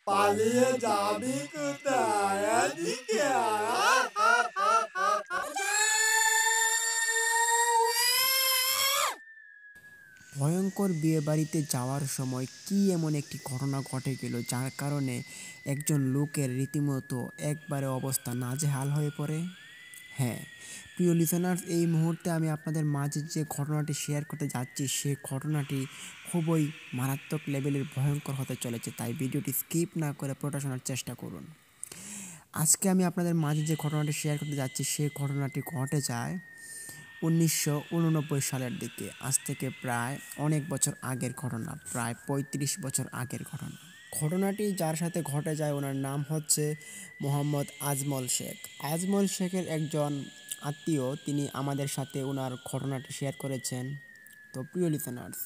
পালিয়ে যাবি কোথায়? এদিকে ভয়ঙ্কর বিয়েবাড়িতে যাওয়ার সময় কি এমন একটি ঘটনা ঘটে গেল যার কারণে একজন লোকের রীতিমতো একবারে অবস্থা নাজেহাল হয়ে পড়ে। হ্যাঁ, প্রিয় লিসেনার্স, এই মুহূর্তে আমি আপনাদের মাঝে যে ঘটনাটি শেয়ার করতে যাচ্ছি সে ঘটনাটি খুবই মারাত্মক লেভেলের ভয়ঙ্কর হতে চলেছে, তাই ভিডিওটি স্কিপ না করে পুরোটা শোনার চেষ্টা করুন। আজকে আমি আপনাদের মাঝে যে ঘটনাটি শেয়ার করতে যাচ্ছি সে ঘটনাটি ঘটে যায় 1989 সালের দিকে। আজ থেকে প্রায় অনেক বছর আগের ঘটনা, প্রায় 35 বছর আগের ঘটনা। ঘটনাটি যার সাথে ঘটে যায় ওনার নাম হচ্ছে মোহাম্মদ আজমল শেখ। আজমল শেখের একজন আত্মীয়, তিনি আমাদের সাথে ওনার ঘটনাটি শেয়ার করেছেন। তো প্রিয় লিসেনার্স,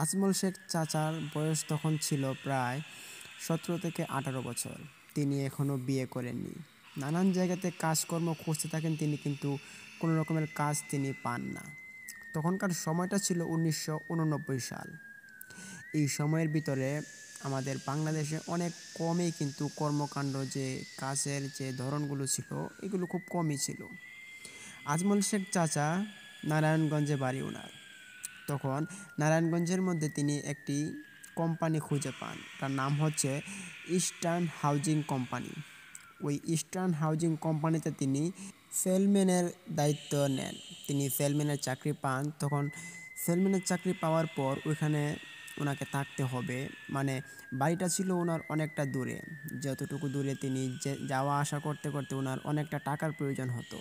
আজমল শেখ চাচার বয়স তখন ছিল প্রায় 17 থেকে 18 বছর। তিনি এখনও বিয়ে করেননি। নানান জায়গাতে কাজকর্ম খুঁজতে থাকেন তিনি, কিন্তু কোনো রকমের কাজ তিনি পান না। তখনকার সময়টা ছিল 1989 সাল। এই সময়ের ভিতরে আমাদের বাংলাদেশে অনেক কমই কিন্তু কর্মকাণ্ড, যে কাজের যে ধরনগুলো ছিল এগুলো খুব কমই ছিল। আজমল শেখ চাচা নারায়ণগঞ্জে বাড়ি ওনার। তখন নারায়ণগঞ্জের মধ্যে তিনি একটি কোম্পানি খুঁজে পান, তার নাম হচ্ছে ইস্টার্ন হাউজিং কোম্পানি। ওই ইস্টার্ন হাউজিং কোম্পানিতে তিনি সেলম্যানের দায়িত্ব নেন। তিনি সেলম্যানের চাকরি পান। তখন সেলম্যানের চাকরি পাওয়ার পর ওইখানে ওনাকে থাকতে হবে, মানে বাড়িটা ছিল ওনার অনেকটা দূরে। যতটুকু দূরে তিনি যাওয়া আসা করতে করতে ওনার অনেকটা টাকার প্রয়োজন হতো।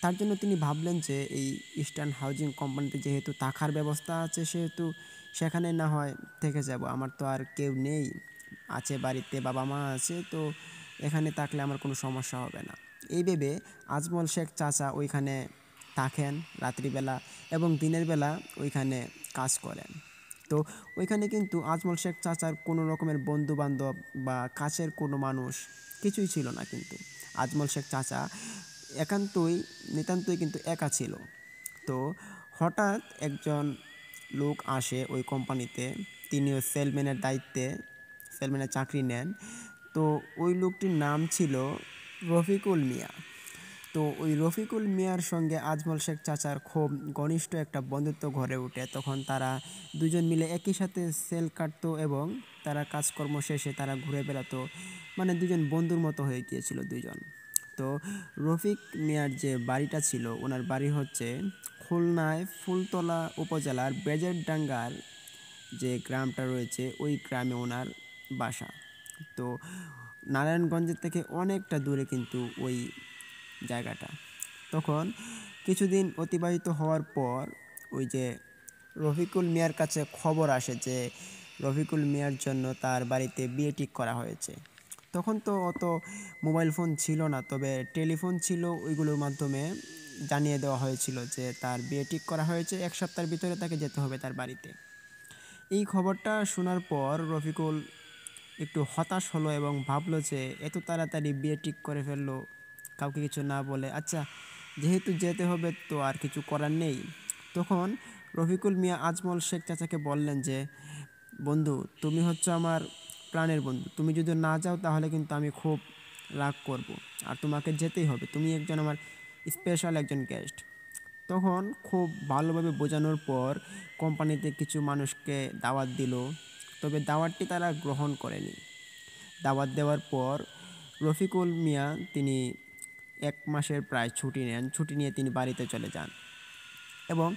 তার জন্য তিনি ভাবলেন যে এই ইস্টার্ন হাউজিং কোম্পানিতে যেহেতু থাকার ব্যবস্থা আছে, সেহেতু সেখানে না হয় থেকে যাব, আমার তো আর কেউ নেই, আছে বাড়িতে বাবা মা আছে, তো এখানে থাকলে আমার কোনো সমস্যা হবে না। এই ভেবে আজমল শেখ চাচা ওইখানে থাকেন রাত্রিবেলা এবং দিনের বেলা ওইখানে কাজ করেন। তো ওইখানে কিন্তু আজমল শেখ চাচার কোনো রকমের বন্ধু বান্ধব বা কাছের কোনো মানুষ কিছুই ছিল না। কিন্তু আজমল শেখ চাচা নিতান্তই কিন্তু একা ছিল। তো হঠাৎ একজন লোক আসে ওই কোম্পানিতে, তিনিও সেলম্যানের চাকরি নেন। তো ওই লোকটির নাম ছিল রফিকুল মিয়া। তো ওই রফিকুল মিয়ার সঙ্গে আজমল শেখ চাচার খুব ঘনিষ্ঠ একটা বন্ধুত্ব গড়ে ওঠে। তখন তারা দুজন মিলে একই সাথে সেল কাটতো এবং তারা কাজকর্ম শেষে তারা ঘুরে বেড়াতো, মানে দুজন বন্ধুর মতো হয়ে গিয়েছিল দুজন। তো রফিক মিয়ার যে বাড়িটা ছিল, ওনার বাড়ি হচ্ছে খুলনায় ফুলতলা উপজেলার বেজেরডাঙ্গার যে গ্রামটা রয়েছে ওই গ্রামে ওনার বাসা। তো নারায়ণগঞ্জের থেকে অনেকটা দূরে কিন্তু ওই জায়গাটা। তখন কিছুদিন অতিবাহিত হওয়ার পর ওই যে রফিকুল মিয়ার কাছে খবর আসে যে রফিকুল মিয়ার জন্য তার বাড়িতে বিয়ে ঠিক করা হয়েছে। তখন তো অত মোবাইল ফোন ছিল না, তবে টেলিফোন ছিল, ওইগুলোর মাধ্যমে জানিয়ে দেওয়া হয়েছিল যে তার বিয়ে ঠিক করা হয়েছে, 1 সপ্তাহের ভিতরে তাকে যেতে হবে তার বাড়িতে। এই খবরটা শোনার পর রফিকুল একটু হতাশ হলো এবং ভাবলো যে এত তাড়াতাড়ি বিয়ে ঠিক করে ফেললো কাউকে কিছু না বলে। আচ্ছা, যেহেতু যেতে হবে তো আর কিছু করার নেই। তখন রফিকুল মিয়া আজমল শেখ চাচাকে বললেন যে, বন্ধু, তুমি হচ্ছে আমার প্রাণের বন্ধু, তুমি যদি না যাও তাহলে কিন্তু আমি খুব রাগ করব, আর তোমাকে যেতেই হবে, তুমি একজন আমার স্পেশাল একজন গেস্ট। তখন খুব ভালোভাবে বোঝানোর পর কোম্পানিতে কিছু মানুষকে দাওয়াত দিল, তবে দাওয়াতটি তারা গ্রহণ করেনি। দাওয়াত দেওয়ার পর রফিকুল মিয়া তিনি 1 মাসের প্রায় ছুটি নেন। ছুটি নিয়ে তিনি বাড়িতে চলে যান এবং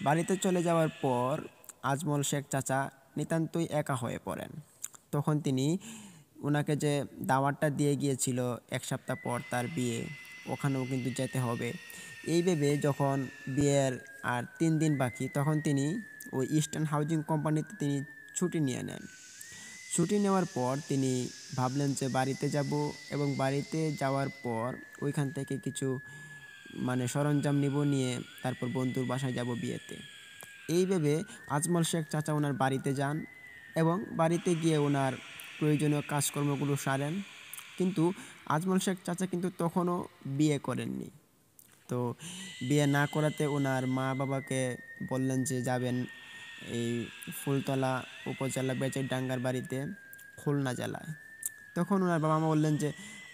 বাড়িতে চলে যাওয়ার পর আজমল শেখ চাচা নিতান্তই একা হয়ে পড়েন। তখন তিনি ওনাকে যে দাওয়াতটা দিয়ে গিয়েছিল 1 সপ্তাহ পর তার বিয়ে, ওখানেও কিন্তু যেতে হবে। এই ভেবে যখন বিয়ের আর 3 দিন বাকি, তখন তিনি ওই ইস্টার্ন হাউজিং কোম্পানিতে তিনি ছুটি নিয়ে নেন। ছুটি নেওয়ার পর তিনি ভাবলেন যে বাড়িতে যাব এবং বাড়িতে যাওয়ার পর ওইখান থেকে কিছু মানে সরঞ্জাম নিব, নিয়ে তারপর বন্ধুর বাসায় যাব বিয়েতে। এই ভেবে আজমল শেখ চাচা ওনার বাড়িতে যান এবং বাড়িতে গিয়ে ওনার প্রয়োজনীয় কাজকর্মগুলো সারেন। কিন্তু আজমল শেখ চাচা কিন্তু তখনও বিয়ে করেননি। তো বিয়ে না করাতে ওনার মা বাবাকে বললেন যে যাবেন এই ফুলতলা উপজেলা বেচেরডাঙ্গার বাড়িতে, খুলনা জেলায়। তখন ওনার বাবা মা বললেন যে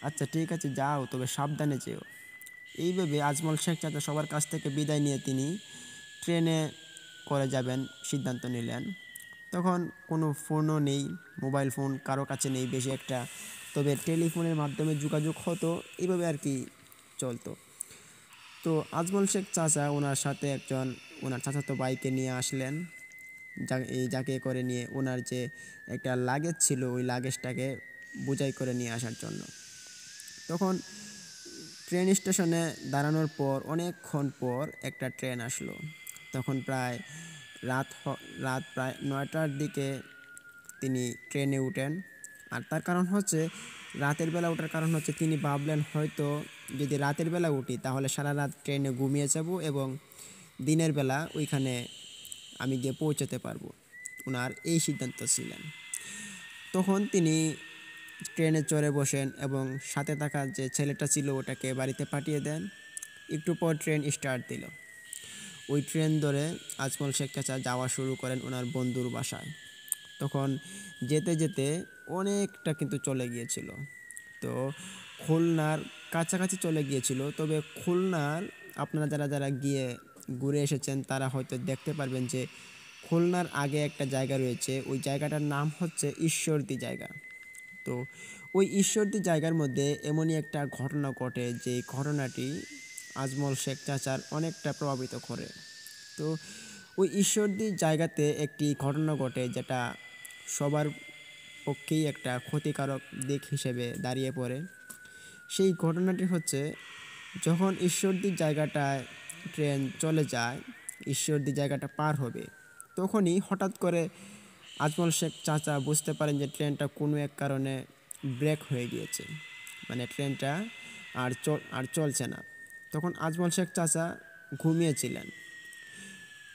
আচ্ছা ঠিক আছে যাও, তবে সাবধানে যেও। এইভাবে আজমল শেখ চাচা সবার কাছ থেকে বিদায় নিয়ে তিনি ট্রেনে করে যাবেন সিদ্ধান্ত নিলেন। তখন কোনো ফোনও নেই, মোবাইল ফোন কারো কাছে নেই বেশি একটা, তবে টেলিফোনের মাধ্যমে যোগাযোগ হতো, এইভাবে আর কি চলতো। তো আজমল শেখ চাচা ওনার সাথে একজন ওনার চাচাতো ভাইকে নিয়ে আসলেন, যাকে করে নিয়ে ওনার যে একটা লাগেজ ছিল ওই লাগেজটাকে বোঝাই করে নিয়ে আসার জন্য। তখন ট্রেন স্টেশনে দাঁড়ানোর পর অনেকক্ষণ পর একটা ট্রেন আসলো। তখন প্রায় রাত প্রায় 9টার দিকে তিনি ট্রেনে উঠেন। আর তার কারণ হচ্ছে, রাতের বেলা ওঠার কারণ হচ্ছে তিনি ভাবলেন হয়তো যদি রাতের বেলা উঠি তাহলে সারা রাত ট্রেনে ঘুমিয়ে যাব এবং দিনের বেলা ওইখানে আমি গিয়ে পৌঁছাতে পারবো। ওনার এই সিদ্ধান্ত ছিলেন। তখন তিনি ট্রেনে চড়ে বসেন এবং সাথে থাকা যে ছেলেটা ছিল ওটাকে বাড়িতে পাঠিয়ে দেন। একটু পর ট্রেন স্টার্ট দিল। ওই ট্রেন ধরে আজমল শেখ চাচা যাওয়া শুরু করেন ওনার বন্ধুর বাসায়। তখন যেতে যেতে অনেকটা কিন্তু চলে গিয়েছিল। তো খুলনার কাছাকাছি চলে গিয়েছিল, তবে খুলনার আপনারা যারা যারা গিয়ে ঘুরে এসেছেন তারা হয়তো দেখতে পারবেন যে খুলনার আগে একটা জায়গা রয়েছে, ওই জায়গাটার নাম হচ্ছে ঈশ্বরদী জায়গা। তো ওই ঈশ্বরদী জায়গার মধ্যে এমনই একটা ঘটনা ঘটে যে ঘটনাটি আজমল শেখ চাচার অনেকটা প্রভাবিত করে। তো ওই ঈশ্বরদী জায়গাতে একটি ঘটনা ঘটে যেটা সবার পক্ষেই একটা ক্ষতিকারক দিক হিসেবে দাঁড়িয়ে পড়ে। সেই ঘটনাটি হচ্ছে, যখন ঈশ্বরদীর জায়গাটায় ট্রেন চলে যায়, ঈশ্বরদী জায়গাটা পার হবে, তখনই হঠাৎ করে আজমল শেখ চাচা বুঝতে পারেন যে ট্রেনটা কোনো এক কারণে ব্রেক হয়ে গিয়েছে, মানে ট্রেনটা আর চলছে না। তখন আজমল শেখ চাচা ঘুমিয়েছিলেন।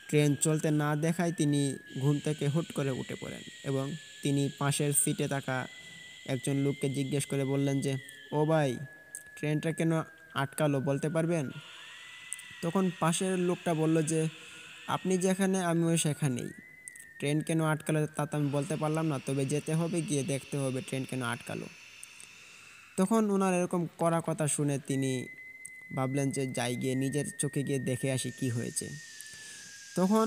ট্রেন চলতে না দেখায় তিনি ঘুম থেকে হুট করে উঠে পড়েন এবং তিনি পাশের সিটে থাকা একজন লোককে জিজ্ঞেস করে বললেন যে, ও ভাই, ট্রেনটা কেন আটকালো বলতে পারবেন? তখন পাশের লোকটা বলল যে, আপনি যেখানে আমিও সেখানেই, ট্রেন কেন আটকালো তা তো আমি বলতে পারলাম না, তবে যেতে হবে, গিয়ে দেখতে হবে ট্রেন কেন আটকালো। তখন ওনার এরকম কড়া কথা শুনে তিনি ভাবলেন যে যাই, গিয়ে নিজের চোখে গিয়ে দেখে আসি কি হয়েছে। তখন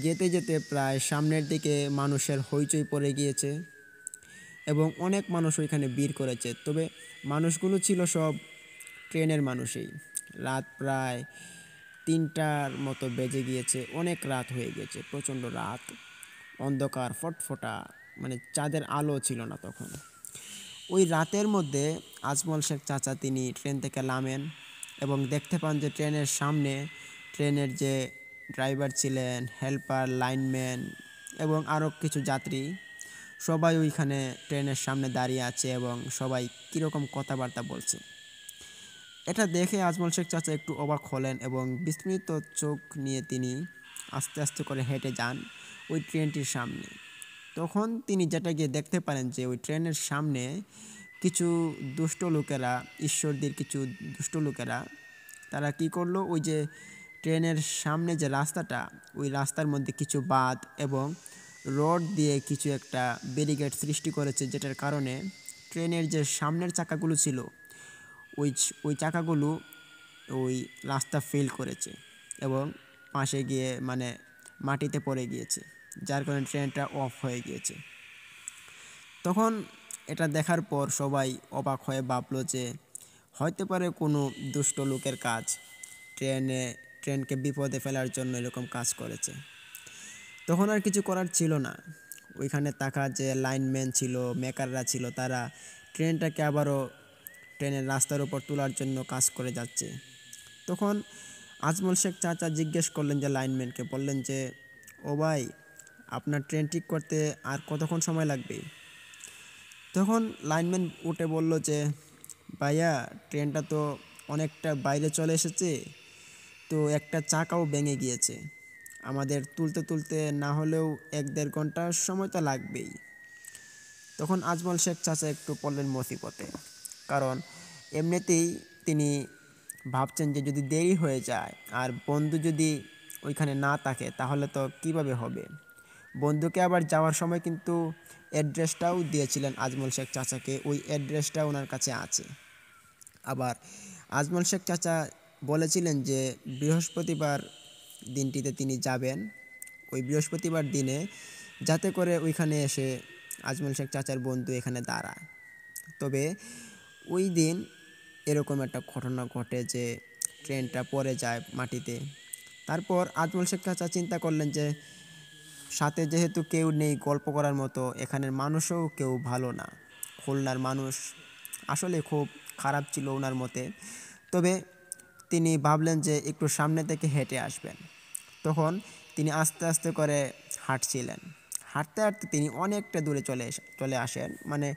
যেতে যেতে প্রায় সামনের দিকে মানুষের হইচই পড়ে গিয়েছে এবং অনেক মানুষ ওইখানে ভিড় করেছে, তবে মানুষগুলো ছিল সব ট্রেনের মানুষই। রাত প্রায় 3টার মতো বেজে গিয়েছে, অনেক রাত হয়ে গেছে, প্রচণ্ড রাত, অন্ধকার ফটফটা, মানে চাঁদের আলো ছিল না তখন। ওই রাতের মধ্যে আজমল শেখ চাচা তিনি ট্রেন থেকে নামেন এবং দেখতে পান যে ট্রেনের সামনে ট্রেনের যে ড্রাইভার ছিলেন, হেল্পার, লাইনম্যান এবং আরও কিছু যাত্রী সবাই ওইখানে ট্রেনের সামনে দাঁড়িয়ে আছে এবং সবাই কীরকম কথাবার্তা বলছে। এটা দেখে আজমল শেখ চাচা একটু অবাক হলেন এবং বিস্মিত চোখ নিয়ে তিনি আস্তে আস্তে করে হেঁটে যান ওই ট্রেনটির সামনে। তখন তিনি যেটা গিয়ে দেখতে পারেন যে ওই ট্রেনের সামনে কিছু দুষ্ট লোকেরা, ঈশ্বরদীর কিছু দুষ্ট লোকেরা, তারা কি করলো, ওই যে ট্রেনের সামনে যে রাস্তাটা, ওই রাস্তার মধ্যে কিছু বাঁধ এবং রড দিয়ে কিছু একটা ব্যারিকেড সৃষ্টি করেছে, যেটার কারণে ট্রেনের যে সামনের চাকাগুলো ছিল ওই ওই চাকাগুলো ওই রাস্তা ফেল করেছে এবং পাশে গিয়ে মানে মাটিতে পড়ে গিয়েছে, যার কারণে ট্রেনটা অফ হয়ে গিয়েছে। তখন এটা দেখার পর সবাই অবাক হয়ে ভাবলো যে হয়তো পারে কোনো দুষ্ট লোকের কাজ, ট্রেনকে বিপদে ফেলার জন্য এরকম কাজ করেছে। তখন আর কিছু করার ছিল না। ওইখানে থাকা যে লাইনম্যান ছিল, মেকাররা ছিল, তারা ট্রেনটাকে আবারও ট্রেনের রাস্তার উপর তোলার জন্য কাজ করে যাচ্ছে। তখন আজমল শেখ চাচা জিজ্ঞেস করলেন যে লাইনম্যানকে, বললেন যে, ও ভাই, আপনার ট্রেন ঠিক করতে আর কতক্ষণ সময় লাগবে? তখন লাইনম্যান উঠে বলল যে, ভাইয়া, ট্রেনটা তো অনেকটা বাইরে চলে এসেছে, তো একটা চাকাও ভেঙে গিয়েছে, আমাদের তুলতে তুলতে না হলেও 1-1.5 ঘন্টার সময় তো লাগবেই। তখন আজমল শেখ চাচা একটু পড়লেন মুসিবতে, কারণ এমনিতেই তিনি ভাবছেন যে যদি দেরি হয়ে যায় আর বন্ধু যদি ওইখানে না থাকে তাহলে তো কিভাবে হবে। বন্ধুকে আবার যাওয়ার সময় কিন্তু অ্যাড্রেসটাও দিয়েছিলেন আজমল শেখ চাচাকে, ওই অ্যাড্রেসটা ওনার কাছে আছে। আবার আজমল শেখ চাচা বলেছিলেন যে বৃহস্পতিবার দিনটিতে তিনি যাবেন, ওই বৃহস্পতিবার দিনে, যাতে করে ওইখানে এসে আজমল শেখ চাচার বন্ধু এখানে দাঁড়ায়। তবে ওই দিন এরকম একটা ঘটনা ঘটে যে ট্রেনটা পড়ে যায় মাটিতে। তারপর আজমল শেখ চাচা চিন্তা করলেন যে সাথে যেহেতু কেউ নেই গল্প করার মতো, এখানের মানুষও কেউ ভালো না, খুলনার মানুষ আসলে খুব খারাপ ছিল ওনার মতে। তবে তিনি ভাবলেন যে একটু সামনে থেকে হেঁটে আসবেন। তখন তিনি আস্তে আস্তে করে হাঁটছিলেন। হাঁটতে হাঁটতে তিনি অনেকটা দূরে চলে আসেন, মানে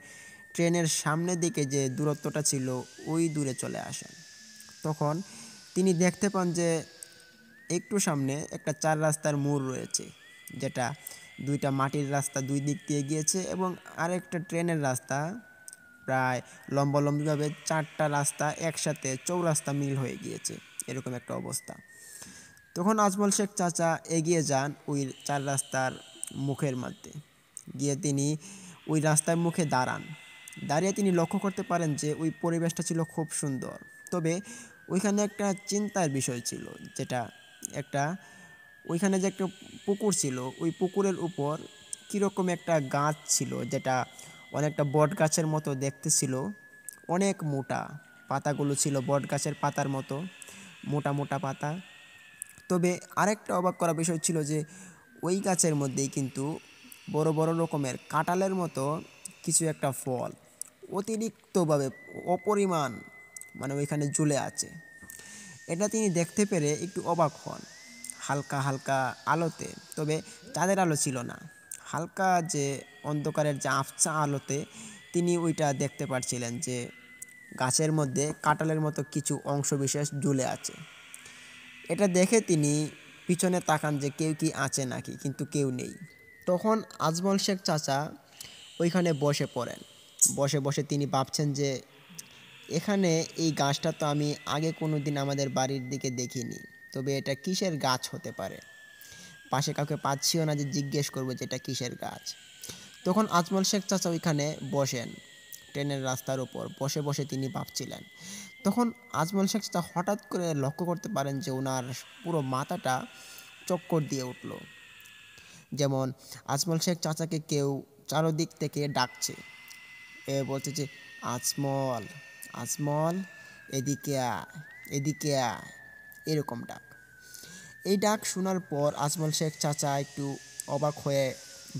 ট্রেনের সামনের দিকে যে দূরত্বটা ছিল ওই দূরে চলে আসেন। তখন তিনি দেখতে পান যে একটু সামনে একটা 4 রাস্তার মোড় রয়েছে, যেটা দুইটা মাটির রাস্তা দুই দিক দিয়ে গিয়েছে, এবং আরেকটা ট্রেনের রাস্তা প্রায় লম্বালম্বিভাবে 4টা রাস্তা একসাথে চৌরাস্তা মিল হয়ে গিয়েছে, এরকম একটা অবস্থা। তখন আজমল শেখ চাচা এগিয়ে যান ওই 4 রাস্তার মুখের মধ্যে, গিয়ে তিনি ওই রাস্তার মুখে দাঁড়ান। দাঁড়িয়ে তিনি লক্ষ্য করতে পারেন যে ওই পরিবেশটা ছিল খুব সুন্দর। তবে ওইখানে একটা চিন্তার বিষয় ছিল, যেটা একটা ওইখানে যে একটা পুকুর ছিল, ওই পুকুরের উপর কীরকম একটা গাছ ছিল, যেটা অনেকটা বট গাছের মতো দেখতে ছিল, অনেক মোটা পাতাগুলো ছিল বট গাছের পাতার মতো, মোটা মোটা পাতা। তবে আরেকটা অবাক করা বিষয় ছিল যে ওই গাছের মধ্যেই কিন্তু বড় বড় রকমের কাঁঠালের মতো কিছু একটা ফল অতিরিক্তভাবে অপরিমাণ মানে ওইখানে ঝুলে আছে। এটা তিনি দেখতে পেরে একটু অবাক হন হালকা হালকা আলোতে, তবে চাঁদের আলো ছিল না, হালকা যে অন্ধকারের যে আবছা আলোতে তিনি ওইটা দেখতে পারছিলেন যে গাছের মধ্যে কাঁঠালের মতো কিছু অংশবিশেষ ঝুলে আছে। এটা দেখে তিনি পিছনে তাকান যে কেউ কি আছে নাকি, কিন্তু কেউ নেই। তখন আজমল শেখ চাচা ওইখানে বসে পড়েন। বসে বসে তিনি ভাবছেন যে এখানে এই গাছটা তো আমি আগে কোনো দিন আমাদের বাড়ির দিকে দেখিনি, তবে এটা কিসের গাছ হতে পারে। পাশে কাউকে পাচ্ছিও না যে জিজ্ঞেস করবো যে এটা কিসের গাছ। তখন আজমল শেখ চাচা ওইখানে বসেন ট্রেনের রাস্তার উপর, বসে বসে তিনি ভাবছিলেন। তখন আজমল শেখ চাচা হঠাৎ করে লক্ষ্য করতে পারেন যে ওনার পুরো মাথাটা চক্কর দিয়ে উঠল, যেমন আজমল শেখ চাচাকে কেউ চারদিক থেকে ডাকছে, এ বলছে যে আজমল, আজমল, এদিকে আয়, এদিকে আয়, এরকম ডাক। এই ডাক শোনার পর আজমল শেখ চাচা একটু অবাক হয়ে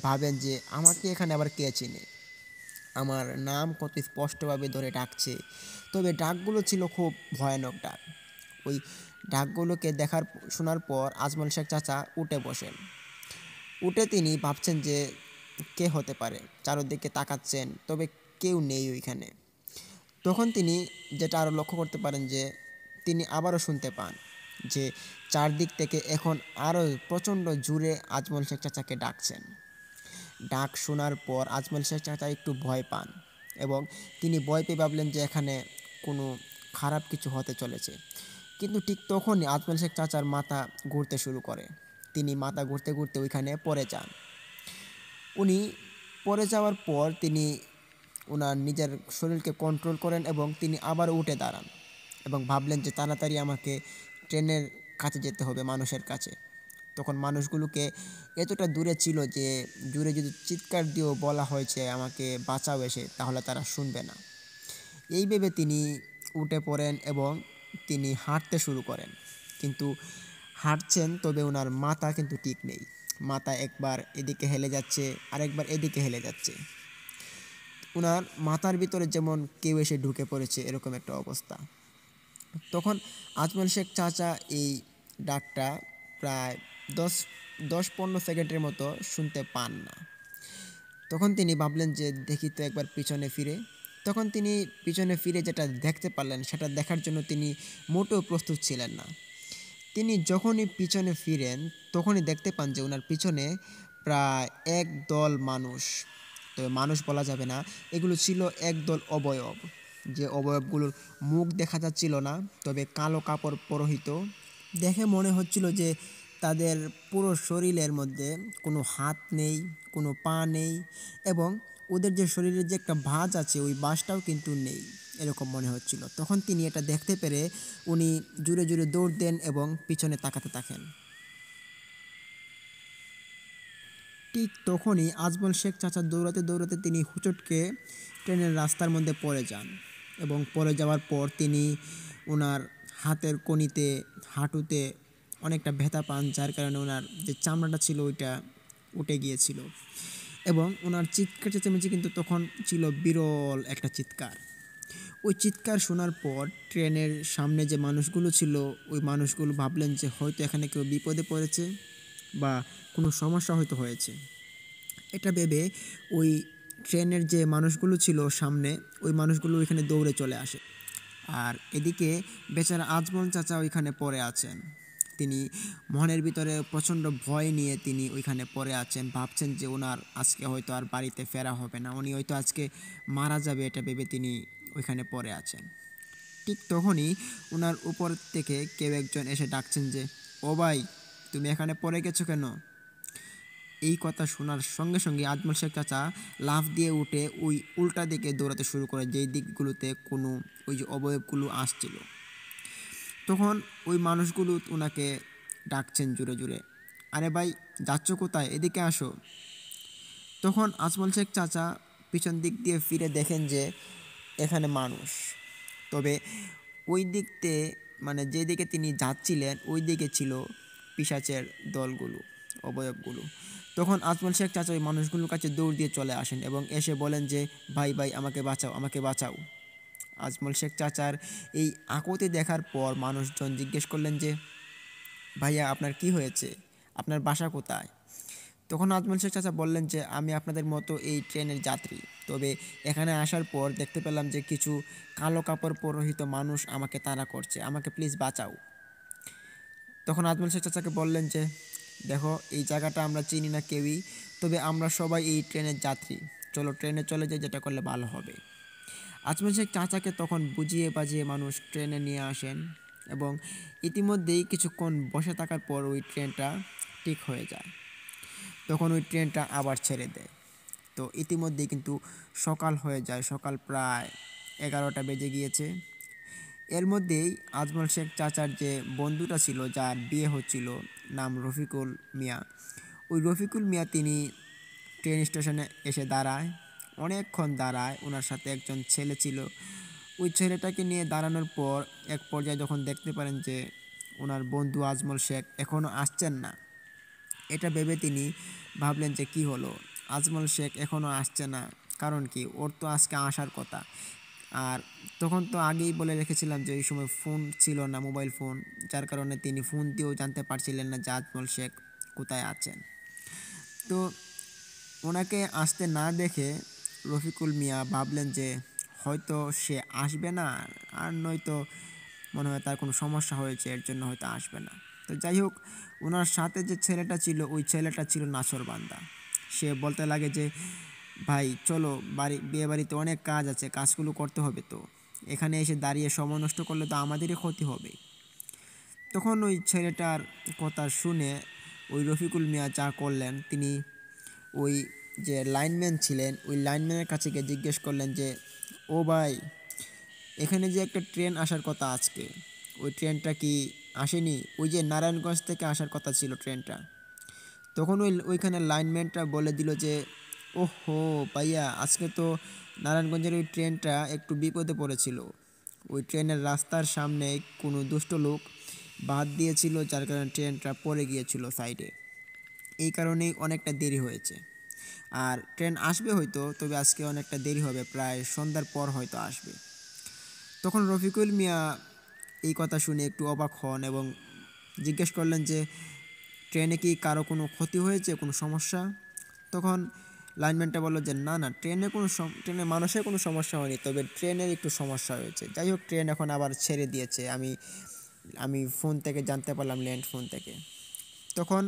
ভাবেন যে আমাকে এখানে আবার কে চেনে, আমার নাম কত স্পষ্টভাবে ধরে ডাকছে। তবে ডাকগুলো ছিল খুব ভয়ানক ডাক। ওই ডাকগুলোকে শোনার পর আজমল শেখ চাচা উঠে বসেন। উঠে তিনি ভাবছেন যে কে হতে পারে, চারদিকে তাকাচ্ছেন, তবে কেউ নেই ওইখানে। তখন তিনি যেটা আরও লক্ষ্য করতে পারেন যে তিনি আবারও শুনতে পান যে চারদিক থেকে এখন আরও প্রচণ্ড জোরে আজমল শেখ চাচাকে ডাকছেন। ডাক শোনার পর আজমল শেখ চাচা একটু ভয় পান, এবং তিনি ভয় পেয়ে ভাবলেন যে এখানে কোনো খারাপ কিছু হতে চলেছে। কিন্তু ঠিক তখনই আজমল শেখ চাচার মাথা ঘুরতে শুরু করে। তিনি মাথা ঘুরতে ঘুরতে ওইখানে পড়ে যান। উনি পড়ে যাওয়ার পর তিনি ওনার নিজের শরীরকে কন্ট্রোল করেন এবং তিনি আবার উঠে দাঁড়ান এবং ভাবলেন যে তাড়াতাড়ি আমাকে ট্রেনের কাছে যেতে হবে, মানুষের কাছে। তখন মানুষগুলোকে এতটা দূরে ছিল যে দূরে যদি চিৎকার দিয়েও বলা হয়েছে আমাকে বাঁচাও এসে, তাহলে তারা শুনবে না। এই ভেবে তিনি উঠে পড়েন এবং তিনি হাঁটতে শুরু করেন। কিন্তু হাঁটছেন, তবে ওনার মাথা কিন্তু ঠিক নেই। মাথা একবার এদিকে হেলে যাচ্ছে, আরেকবার এদিকে হেলে যাচ্ছে। ওনার মাথার ভিতরে যেমন কেউ এসে ঢুকে পড়েছে, এরকম একটা অবস্থা। তখন আজমল শেখ চাচা এই ডাকটা প্রায় 10-15 সেকেন্ডের মতো শুনতে পান না। তখন তিনি ভাবলেন যে দেখি তো একবার পিছনে ফিরে। তখন তিনি পিছনে ফিরে যেটা দেখতে পারলেন, সেটা দেখার জন্য তিনি মোটেও প্রস্তুত ছিলেন না। তিনি যখনই পিছনে ফিরেন তখনই দেখতে পান যে ওনার পিছনে প্রায় একদল মানুষ, তবে মানুষ বলা যাবে না, এগুলো ছিল একদল অবয়ব, যে অবয়বগুলোর মুখ দেখা যাচ্ছিল না, তবে কালো কাপড় পরিহিত। দেখে মনে হচ্ছিল যে তাদের পুরো শরীরের মধ্যে কোনো হাত নেই, কোনো পা নেই এবং ওদের যে শরীরের যে একটা ভাঁজ আছে ওই ভাঁজটাও কিন্তু নেই, এরকম মনে হচ্ছিল। তখন তিনি এটা দেখতে পেরে উনি জোরে জোরে দৌড় দেন এবং পিছনে তাকাতে থাকেন। ঠিক তখনই আজমল শেখ চাচা দৌড়াতে দৌড়াতে তিনি হুচটকে ট্রেনের রাস্তার মধ্যে পড়ে যান এবং পড়ে যাওয়ার পর তিনি ওনার হাতের কনিতে, হাঁটুতে অনেকটা ব্যথা পান, যার কারণে ওনার যে চামড়াটা ছিল ওইটা উঠে গিয়েছিল এবং ওনার চিৎকার চেঁচামেচি কিন্তু তখন ছিল বিরল একটা চিৎকার। ওই চিৎকার শোনার পর ট্রেনের সামনে যে মানুষগুলো ছিল ওই মানুষগুলো ভাবলেন যে হয়তো এখানে কেউ বিপদে পড়েছে বা কোনো সমস্যা হয়তো হয়েছে। এটা ভেবে ওই ট্রেনের যে মানুষগুলো ছিল সামনে ওই মানুষগুলো ওইখানে দৌড়ে চলে আসে। আর এদিকে বেচারা আজমল চাচা ওইখানে পড়ে আছেন। তিনি মনের ভিতরে প্রচণ্ড ভয় নিয়ে তিনি ওইখানে পড়ে আছেন, ভাবছেন যে ওনার আজকে হয়তো আর বাড়িতে ফেরা হবে না, উনি হয়তো আজকে মারা যাবে, এটা ভেবে তিনি ওইখানে পড়ে আছেন। ঠিক তখনই ওনার উপর থেকে কেউ একজন এসে ডাকছেন যে, ও ভাই, তুমি এখানে পড়ে গেছো কেন? এই কথা শোনার সঙ্গে সঙ্গে আজমল শেখ চাচা লাফ দিয়ে উঠে ওই উল্টা দিকে দৌড়াতে শুরু করে, যেই দিকগুলোতে কোনো ওই যে অবয়বগুলো আসছিল। তখন ওই মানুষগুলো ওনাকে ডাকছেন জোরে জোরে, আরে ভাই, যাচ্ছ কোথায়, এদিকে আসো। তখন আজমল শেখ চাচা পিছন দিক দিয়ে ফিরে দেখেন যে এখানে মানুষ, তবে ওই দিকতে মানে যেদিকে তিনি যাচ্ছিলেন ওই দিকে ছিল পিশাচের দলগুলো, অবয়বগুলো। তখন আজমল শেখ চাচা ওই মানুষগুলোর কাছে দৌড় দিয়ে চলে আসেন এবং এসে বলেন যে, ভাই ভাই, আমাকে বাঁচাও, আমাকে বাঁচাও। আজমল শেখ চাচার এই আকুতি দেখার পর মানুষজন জিজ্ঞেস করলেন যে, ভাইয়া, আপনার কি হয়েছে, আপনার বাসা কোথায়? তখন আজমল শেখ চাচা বললেন যে, আমি আপনাদের মতো এই ট্রেনের যাত্রী, তবে এখানে আসার পর দেখতে পেলাম যে কিছু কালো কাপড় পরিহিত মানুষ আমাকে তাড়া করছে, আমাকে প্লিজ বাঁচাও। তখন আজমল শেখ চাচাকে বললেন যে, দেখো, এই জায়গাটা আমরা চিনি না কেউই, তবে আমরা সবাই এই ট্রেনের যাত্রী, চলো ট্রেনে চলে যাই, যেটা করলে ভালো হবে। আজমল শেখ চাচাকে তখন বুঝিয়ে বাজিয়ে মানুষ ট্রেনে নিয়ে আসেন এবং ইতিমধ্যেই কিছুক্ষণ বসে থাকার পর ওই ট্রেনটা ঠিক হয়ে যায়। তখন ওই ট্রেনটা আবার ছেড়ে দেয়। তো ইতিমধ্যেই কিন্তু সকাল হয়ে যায়, সকাল প্রায় 11টা বেজে গিয়েছে। এর মধ্যেই আজমল শেখ চাচার যে বন্ধুটা ছিল, যার বিয়ে হচ্ছিল, নাম রফিকুল মিয়া, ওই রফিকুল মিয়া তিনি ট্রেন স্টেশনে এসে দাঁড়ায়, অনেকক্ষণ দাঁড়ায়। ওনার সাথে একজন ছেলে ছিল, ওই ছেলেটাকে নিয়ে দাঁড়ানোর পর এক পর্যায়ে যখন দেখতে পারেন যে ওনার বন্ধু আজমল শেখ এখনও আসছেন না, এটা ভেবে তিনি ভাবলেন যে কি হলো, আজমল শেখ এখনও আসছে না, কারণ কি, ওর তো আজকে আসার কথা। আর তখন তো আগেই বলে রেখেছিলাম যে ওই সময় ফোন ছিল না, মোবাইল ফোন, যার কারণে তিনি ফোন দিয়েও জানতে পারছিলেন না যে আজমল শেখ কোথায় আছেন। তো ওনাকে আসতে না দেখে রফিকুল মিয়া ভাবলেন যে হয়তো সে আসবে না, আর নয়তো মনে হয় তার কোনো সমস্যা হয়েছে, এর জন্য হয়তো আসবে না। তো যাই হোক, ওনার সাথে যে ছেলেটা ছিল ওই ছেলেটা ছিল নাছোড়বান্দা। সে বলতে লাগে যে, ভাই চলো, বিয়ে বাড়িতে অনেক কাজ আছে, কাজগুলো করতে হবে, তো এখানে এসে দাঁড়িয়ে সময় নষ্ট করলে তো আমাদেরই ক্ষতি হবে। তখন ওই ছেলেটার কথা শুনে ওই রফিকুল মিয়া যা করলেন, তিনি ওই যে লাইনম্যান ছিলেন ওই লাইনম্যানের কাছে গিয়ে জিজ্ঞেস করলেন যে, ও ভাই, এখানে যে একটা ট্রেন আসার কথা আজকে, ওই ট্রেনটা কি আসেনি? ওই যে নারায়ণগঞ্জ থেকে আসার কথা ছিল ট্রেনটা। তখন ওইখানে লাইনম্যানটা বলে দিল যে, ওহো ভাইয়া, আজকে তো নারায়ণগঞ্জের ওই ট্রেনটা একটু বিপদে পড়েছিল, ওই ট্রেনের রাস্তার সামনে কোনো দুষ্ট লোক বাদ দিয়েছিল, যার কারণে ট্রেনটা পড়ে গিয়েছিল সাইডে, এই কারণেই অনেকটা দেরি হয়েছে। আর ট্রেন আসবে হয়তো, তবে আজকে অনেকটা দেরি হবে, প্রায় সন্ধ্যার পর হয়তো আসবে। তখন রফিকুল মিয়া এই কথা শুনে একটু অবাক হন এবং জিজ্ঞেস করলেন যে, ট্রেনে কি কারো কোনো ক্ষতি হয়েছে, কোনো সমস্যা? তখন লাইনম্যানটা বলল যে, না না, ট্রেনে মানুষের কোনো সমস্যা হয়নি, তবে ট্রেনের একটু সমস্যা হয়েছে। যাই হোক, ট্রেন এখন আবার ছেড়ে দিয়েছে, আমি ফোন থেকে জানতে পারলাম, ল্যান্ড ফোন থেকে। তখন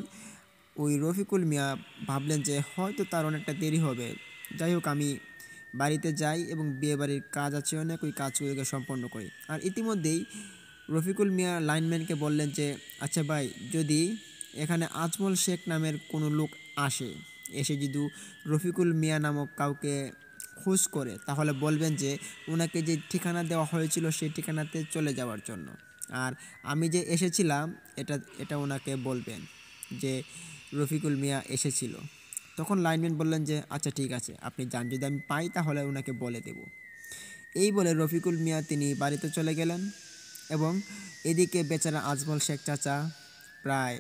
ওই রফিকুল মিয়া ভাবলেন যে হয়তো তার অনেকটা দেরি হবে। যাই হোক, আমি বাড়িতে যাই এবং বিয়েবাড়ির কাজ আছে অনেক, ওই কাজগুলোকে সম্পন্ন করি। আর ইতিমধ্যেই রফিকুল মিয়া লাইনম্যানকে বললেন যে, আচ্ছা ভাই, যদি এখানে আজমল শেখ নামের কোনো লোক এসে যদি রফিকুল মিয়া নামক কাউকে খোঁজ করে তাহলে বলবেন যে ওনাকে যে ঠিকানা দেওয়া হয়েছিল সেই ঠিকানাতে চলে যাওয়ার জন্য। আর আমি যে এসেছিলাম এটা এটা ওনাকে বলবেন যে রফিকুল মিয়া এসেছিল। তখন লাইনম্যান বললেন যে আচ্ছা ঠিক আছে, আপনি যান, যদি আমি পাই তাহলে ওনাকে বলে দেব। এই বলে রফিকুল মিয়া তিনি বাড়িতে চলে গেলেন। এবং এদিকে বেচারা আজমল শেখ চাচা প্রায়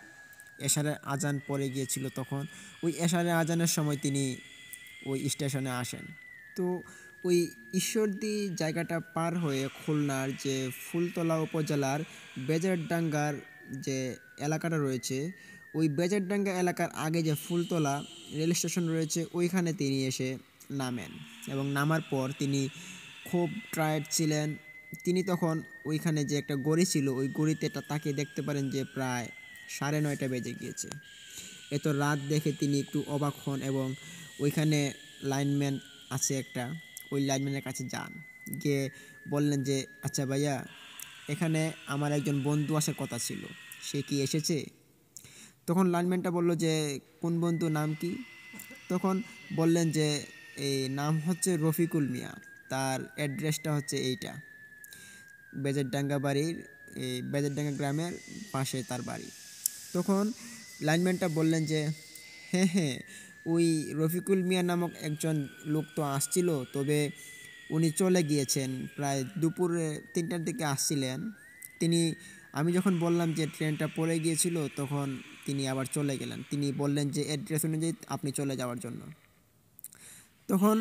এশারের আজান পড়ে গিয়েছিল, তখন ওই এশারের আজানের সময় তিনি ওই স্টেশনে আসেন। তো ওই ঈশ্বরদী জায়গাটা পার হয়ে খুলনার যে ফুলতলা উপজেলার বেজারডাঙ্গার যে এলাকাটা রয়েছে, ওই বেজারডাঙ্গা এলাকার আগে যে ফুলতলা রেল স্টেশন রয়েছে ওইখানে তিনি এসে নামেন। এবং নামার পর তিনি খুব টায়ার্ড ছিলেন। তিনি তখন ওইখানে যে একটা গড়ি ছিল ওই গড়িতে তাকে দেখতে পারেন যে প্রায় 9:30 বেজে গিয়েছে। এত রাত দেখে তিনি একটু অবাক হন এবং ওইখানে লাইনম্যান আছে একটা, ওই লাইনম্যানের কাছে যান, গিয়ে বললেন যে আচ্ছা ভাইয়া, এখানে আমার একজন বন্ধু আসার কথা ছিল, সে কি এসেছে? তখন লাইনম্যানটা বলল যে কোন বন্ধু, নাম কি? তখন বললেন যে এই নাম হচ্ছে রফিকুল মিয়া, তার অ্যাড্রেসটা হচ্ছে এইটা, বেজেরডাঙ্গা বাড়ির, এই বেজেরডাঙ্গা গ্রামের পাশে তার বাড়ি। তখন লাইনম্যানটা বললেন যে হ্যাঁ হ্যাঁ, ওই রফিকুল মিয়া নামক একজন লোক তো আসছিল, তবে উনি চলে গিয়েছেন, প্রায় দুপুরে 3টার দিকে আসছিলেন তিনি। আমি যখন বললাম যে ট্রেনটা পড়ে গিয়েছিল তখন তিনি আবার চলে গেলেন। তিনি বললেন যে অ্যাড্রেস অনুযায়ী আপনি চলে যাওয়ার জন্য। তখন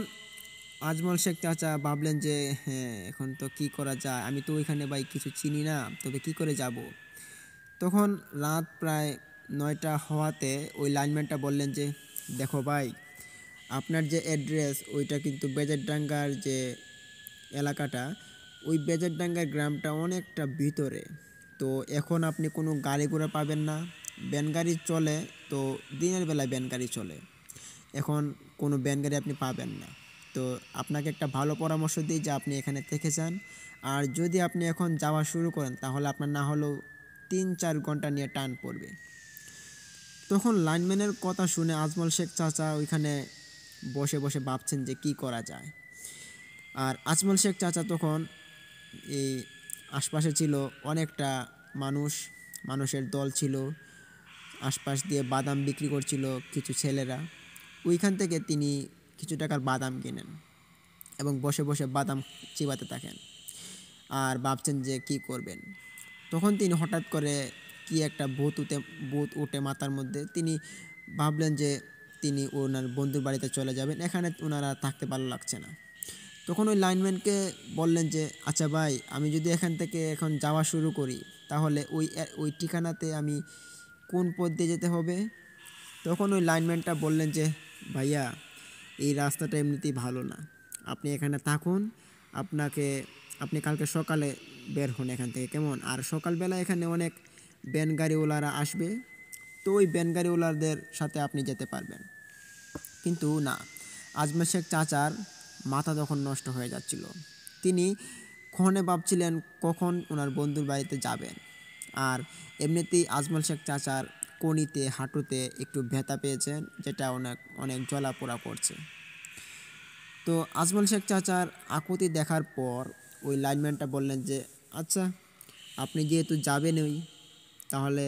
আজমল শেখ চাচা ভাবলেন যে হ্যাঁ, এখন তো কি করা যায়, আমি তো ওইখানে ভাই কিছু চিনি না, তবে কি করে যাব। তখন রাত প্রায় 9টা হওয়াতে ওই লাইনম্যানটা বললেন যে দেখো ভাই, আপনার যে অ্যাড্রেস ওইটা কিন্তু বেজারডাঙ্গার যে এলাকাটা, ওই বেজারডাঙ্গার গ্রামটা অনেকটা ভিতরে। তো এখন আপনি কোনো গাড়ি ঘোড়া পাবেন না, ভ্যান গাড়ি চলে, তো দিনের বেলায় ভ্যান গাড়ি চলে, এখন কোনো ভ্যান গাড়ি আপনি পাবেন না। তো আপনাকে একটা ভালো পরামর্শ দিই যে আপনি এখানে থেকে যান, আর যদি আপনি এখন যাওয়া শুরু করেন তাহলে আপনার না হলেও 3-4 ঘন্টা নিয়ে টান পড়বে। তখন লাইনম্যানের কথা শুনে আজমল শেখ চাচা ওইখানে বসে বসে ভাবছেন যে কি করা যায়। আর আজমল শেখ চাচা তখন এই আশপাশে ছিল অনেকটা মানুষের দল ছিল, আশপাশ দিয়ে বাদাম বিক্রি করছিল কিছু ছেলেরা। ওইখান থেকে তিনি কিছু টাকার বাদাম কিনেন এবং বসে বসে বাদাম চিবাতে থাকেন আর ভাবছেন যে কি করবেন। তখন তিনি হঠাৎ করে কি একটা ভূত উঠে মাথার মধ্যে। তিনি ভাবলেন যে তিনি ওনার বন্ধুর বাড়িতে চলে যাবেন, এখানে ওনারা থাকতে ভালো লাগছে না। তখন ওই লাইনম্যানকে বললেন যে আচ্ছা ভাই, আমি যদি এখান থেকে এখন যাওয়া শুরু করি তাহলে ওই ঠিকানাতে আমি কোন পথ দিয়ে যেতে হবে? তখন ওই লাইনম্যানটা বললেন যে ভাইয়া, এই রাস্তাটা এমনিতেই ভালো না, আপনি এখানে থাকুন, আপনি কালকে সকালে বের হন এখান থেকে, কেমন? আর সকালবেলা এখানে অনেক ভ্যান গাড়িওয়ালারা আসবে, তো ওই ভ্যান গাড়িওয়ালাদের সাথে আপনি যেতে পারবেন। কিন্তু না, আজমল শেখ চাচার মাথা তখন নষ্ট হয়ে যাচ্ছিল। তিনি ক্ষণে ভাবছিলেন কখন ওনার বন্ধুর বাড়িতে যাবেন। আর এমনিতেই আজমল শেখ চাচার কনিতে হাঁটুতে একটু ব্যথা পেয়েছেন, যেটা অনেক জ্বলাপোড়া করছে। তো আজমল শেখ চাচার আকুতি দেখার পর ওই লাইনম্যানটা বললেন যে আচ্ছা, আপনি যেহেতু যাবেনই তাহলে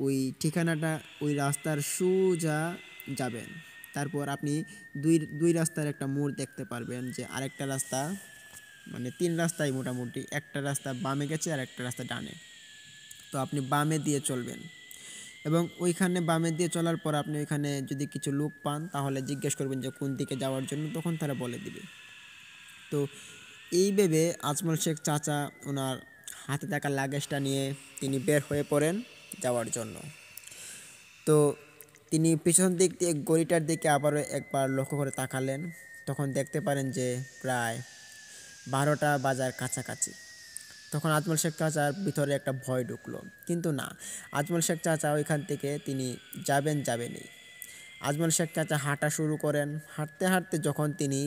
ওই ঠিকানাটা, ওই রাস্তার সোজা যাবেন, তারপর আপনি দুই রাস্তার একটা মোড় দেখতে পারবেন, যে আরেকটা রাস্তা, মানে 3 রাস্তায় মোটামুটি, একটা রাস্তা বামে গেছে আর একটা রাস্তা ডানে, তো আপনি বামে দিয়ে চলবেন। এবং ওইখানে বামে দিয়ে চলার পর আপনি ওইখানে যদি কিছু লোক পান তাহলে জিজ্ঞেস করবেন যে কোন দিকে যাওয়ার জন্য, তখন তারা বলে দিবে। তো এই ভেবে আজমল শেখ চাচা ওনার হাতে থাকা লাগেজটা নিয়ে তিনি বের হয়ে পড়েন যাওয়ার জন্য। তো তিনি পিছন দিক দিয়ে গড়িটার দিকে আবারও একবার লক্ষ্য করে তাকালেন, তখন দেখতে পারেন যে প্রায় 12টা বাজার কাছাকাছি। তখন আজমল শেখ চাচার ভিতরে একটা ভয় ঢুকলো, কিন্তু না, আজমল শেখ চাচা ওইখান থেকে তিনি যাবেনই। আজমল শেখ চাচা হাঁটা শুরু করেন। হাঁটতে হাঁটতে যখন তিনি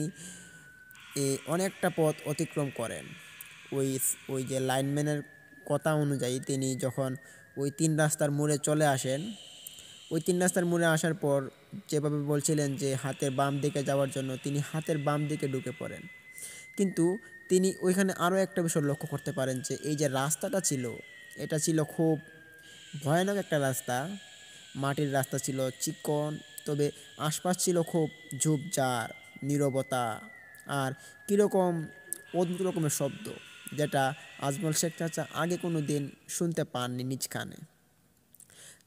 অনেকটা পথ অতিক্রম করেন, ওই যে লাইনম্যানের কথা অনুযায়ী তিনি যখন ওই 3 রাস্তার মোড়ে চলে আসেন, ওই ৩ রাস্তার মোড়ে আসার পর যেভাবে বলছিলেন যে হাতের বাম দিকে যাওয়ার জন্য, তিনি হাতের বাম দিকে ঢুকে পড়েন। কিন্তু তিনি ওইখানে আরও একটা বিষয় লক্ষ্য করতে পারেন যে এই যে রাস্তাটা ছিল, এটা ছিল খুব ভয়ানক একটা রাস্তা। মাটির রাস্তা ছিল, চিকন, তবে আশপাশ ছিল খুব ঝোপঝাড়, নীরবতা আর কীরকম অদ্ভুত রকমের শব্দ, যেটা আজমল শেখ চাচা আগে কোনো দিন শুনতে পাননি নিজ কানে।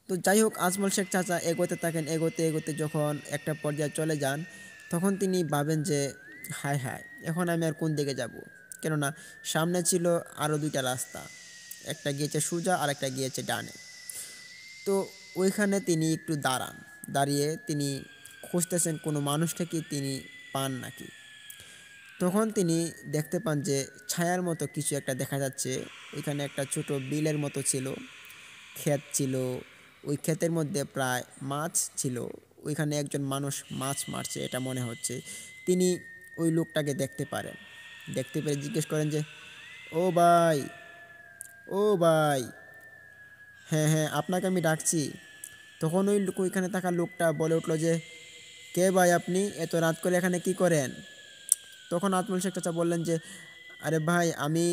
তো যাই হোক, আজমল শেখ চাচা এগোতে থাকেন, এগোতে এগোতে যখন একটা পর্যায়ে চলে যান, তখন তিনি ভাবেন যে হায় হায়, এখন আমি আর কোন দিকে যাব? কেননা সামনে ছিল আরও 2টা রাস্তা, একটা গিয়েছে সোজা আর একটা গিয়েছে ডানে। তো ওইখানে তিনি একটু দাঁড়ান, দাঁড়িয়ে তিনি খুঁজতেছেন কোনো মানুষটা কি তিনি পান নাকি। তখন তিনি দেখতে পান যে ছায়ার মতো কিছু একটা দেখা যাচ্ছে। ওইখানে একটা ছোট বিলের মতো ছিল, ক্ষেত ছিল, ওই ক্ষেতের মধ্যে প্রায় মাছ ছিল। ওইখানে একজন মানুষ মাছ মারছে এটা মনে হচ্ছে। তিনি ওই লোকটাকে দেখতে পারেন, দেখতে পেরে জিজ্ঞেস করেন যে ও ভাই, ও ভাই, হ্যাঁ হ্যাঁ আপনাকে আমি ডাকছি। তখন ওইখানে থাকা লোকটা বলে উঠলো যে কে ভাই, আপনি এত রাত করে এখানে কি করেন? তখন আজমল শেখ চাচা বললেন যে আরে ভাই, আমি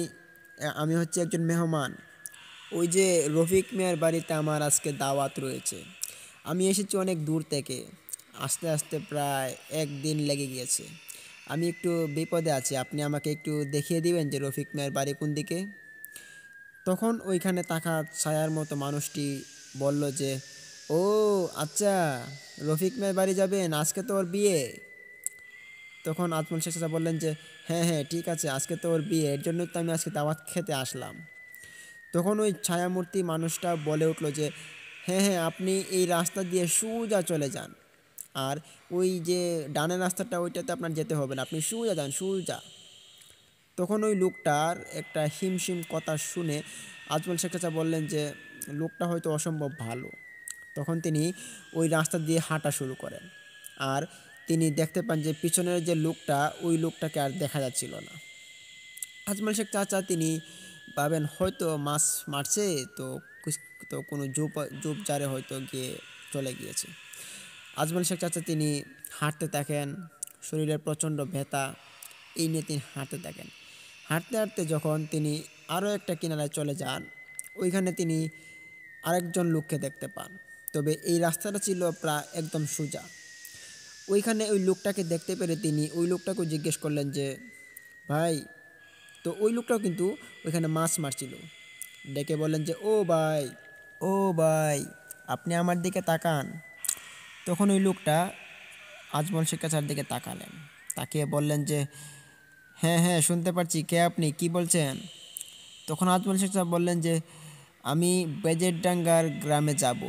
আমি হচ্ছে একজন মেহমান। ওই যে রফিক মিয়ার বাড়িতে আমার আজকে দাওয়াত রয়েছে। আমি এসেছি অনেক দূর থেকে, আসতে আসতে প্রায় 1 দিন লেগে গিয়েছে। আমি একটু বিপদে আছি, আপনি আমাকে একটু দেখিয়ে দিবেন যে রফিক মিয়ার বাড়ি কোন দিকে? তখন ওইখানে থাকা ছায়ার মতো মানুষটি বলল যে ও আচ্ছা, রফিক মিয়ার বাড়ি যাবেন, আজকে তো ওর বিয়ে। তখন আজমল শেখ চাচা বললেন যে হ্যাঁ হ্যাঁ ঠিক আছে, আজকে তো ওর বিয়ে, এর জন্য তো আমি আজকে দাওয়াত খেতে আসলাম। তখন ওই ছায়ামূর্তি মানুষটা বলে উঠলো যে হ্যাঁ হ্যাঁ, আপনি এই রাস্তা দিয়ে সোজা চলে যান, আর ওই যে ডানের রাস্তাটা ওইটাতে আপনার যেতে হবে না, আপনি সোজা যান, সোজা। তখন ওই লোকটার একটা হিমশিম কথা শুনে আজমল শেখ চাচা বললেন যে লোকটা হয়তো অসম্ভব ভালো। তখন তিনি ওই রাস্তা দিয়ে হাঁটা শুরু করেন, আর তিনি দেখতে পান যে পিছনের যে লোকটা, ওই লোকটাকে আর দেখা যাচ্ছিল না। আজমল শেখ চাচা তিনি ভাবেন হয়তো মাছ মারছে, তো তো কোনো ঝোপঝাড়ে হয়তো গিয়ে চলে গিয়েছে। আজমল শেখ চাচা তিনি হাঁটতে থাকেন, শরীরের প্রচণ্ড ব্যথা, এই নিয়ে তিনি হাঁটতে থাকেন। হাঁটতে হাঁটতে যখন তিনি আরও একটা কিনারায় চলে যান, ওইখানে তিনি আরেকজন লোককে দেখতে পান। তবে এই রাস্তাটা ছিল প্রায় একদম সোজা। ওইখানে ওই লোকটাকে দেখতে পেরে তিনি ওই লোকটাকে জিজ্ঞেস করলেন যে ভাই, তো ওই লোকটাও কিন্তু ওইখানে মাছ মারছিল। ডেকে বললেন যে ও ভাই, ও ভাই, আপনি আমার দিকে তাকান। তখন ওই লোকটা আজমল শেখ চাচার দিকে তাকালেন, তাকিয়ে বললেন যে হ্যাঁ হ্যাঁ শুনতে পাচ্ছি, কে আপনি, কি বলছেন? তখন আজমল শেখ চাচা বললেন যে আমি বেজেরডাঙ্গার গ্রামে যাব,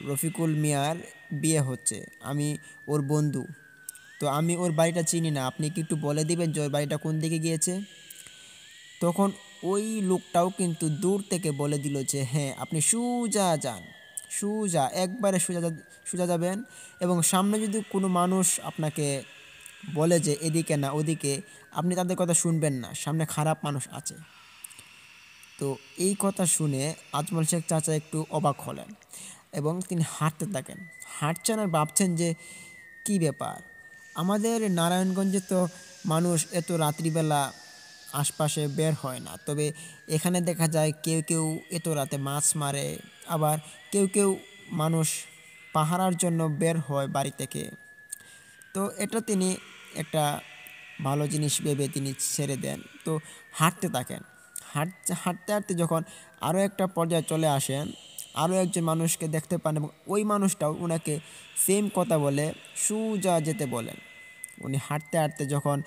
রফিকুল মিয়ার বিয়ে হচ্ছে, আমি ওর বন্ধু। তো আমি ওর বাড়িটা চিনি না, আপনি কি একটু বলে দিবেন যে ওর বাড়িটা কোন দিকে গিয়েছে? তখন ওই লোকটাও কিন্তু দূর থেকে বলে দিল যে হ্যাঁ, আপনি সোজা যান, সোজা, একবারে সোজা সোজা যাবেন, এবং সামনে যদি কোনো মানুষ আপনাকে বলে যে এদিকে না ওদিকে, আপনি তাদের কথা শুনবেন না, সামনে খারাপ মানুষ আছে। তো এই কথা শুনে আজমল শেখ চাচা একটু অবাক হলেন এবং তিনি হাঁটতে থাকেন, হাঁটছেন আর ভাবছেন যে কী ব্যাপার, আমাদের নারায়ণগঞ্জে তো মানুষ এত রাত্রিবেলা আশপাশে বের হয় না, তবে এখানে দেখা যায় কেউ কেউ এত রাতে মাছ মারে, আবার কেউ কেউ মানুষ পাহারার জন্য বের হয় বাড়ি থেকে। তো এটা তিনি একটা ভালো জিনিস ভেবে তিনি ছেড়ে দেন। তো হাঁটতে থাকেন, হাঁটতে হাঁটতে হাঁটতে যখন আরও একটা পর্যায়ে চলে আসেন, আরও একজন মানুষকে দেখতে পান এবং ওই মানুষটাও ওনাকে সেম কথা বলে সোজা যেতে বলেন। উনি হাঁটতে হাঁটতে যখন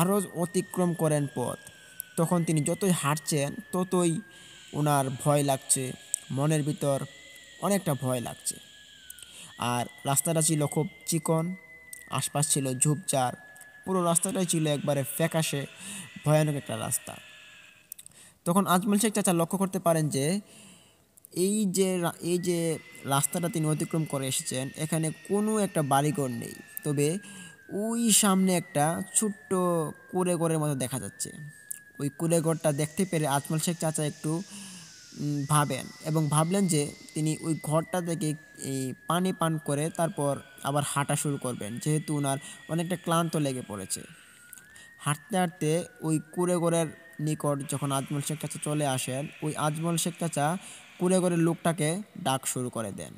আরও অতিক্রম করেন পথ, তখন তিনি যতই হাঁটছেন ততই ওনার ভয় লাগছে, মনের ভিতর অনেকটা ভয় লাগছে। আর রাস্তাটা ছিল খুব চিকন, আশপাশ ছিল ঝোপঝাড়, পুরো রাস্তাটাই ছিল একবারে ফ্যাকাশে, ভয়ানক একটা রাস্তা। তখন আজমল শেখ চাচা লক্ষ্য করতে পারেন যে এই যে রাস্তাটা তিনি অতিক্রম করে এসেছেন, এখানে কোনো একটা বাড়িঘর নেই, তবে ওই সামনে একটা ছোট্ট কুঁড়ে ঘরের মতো দেখা যাচ্ছে। ওই কুঁড়ে ঘরটা দেখতে পেরে আজমল শেখ চাচা একটু ভাবেন এবং ভাবলেন যে তিনি ওই ঘরটা থেকে এই পানি পান করে তারপর আবার হাঁটা শুরু করবেন, যেহেতু ওনার অনেকটা ক্লান্ত লেগে পড়েছে। হাঁটতে হাঁটতে ওই কুঁড়েঘরের নিকট যখন আজমল শেখ চাচা চলে আসেন, ওই আজমল শেখ চাচা কুঁড়েঘরের লোকটাকে ডাক শুরু করে দেন।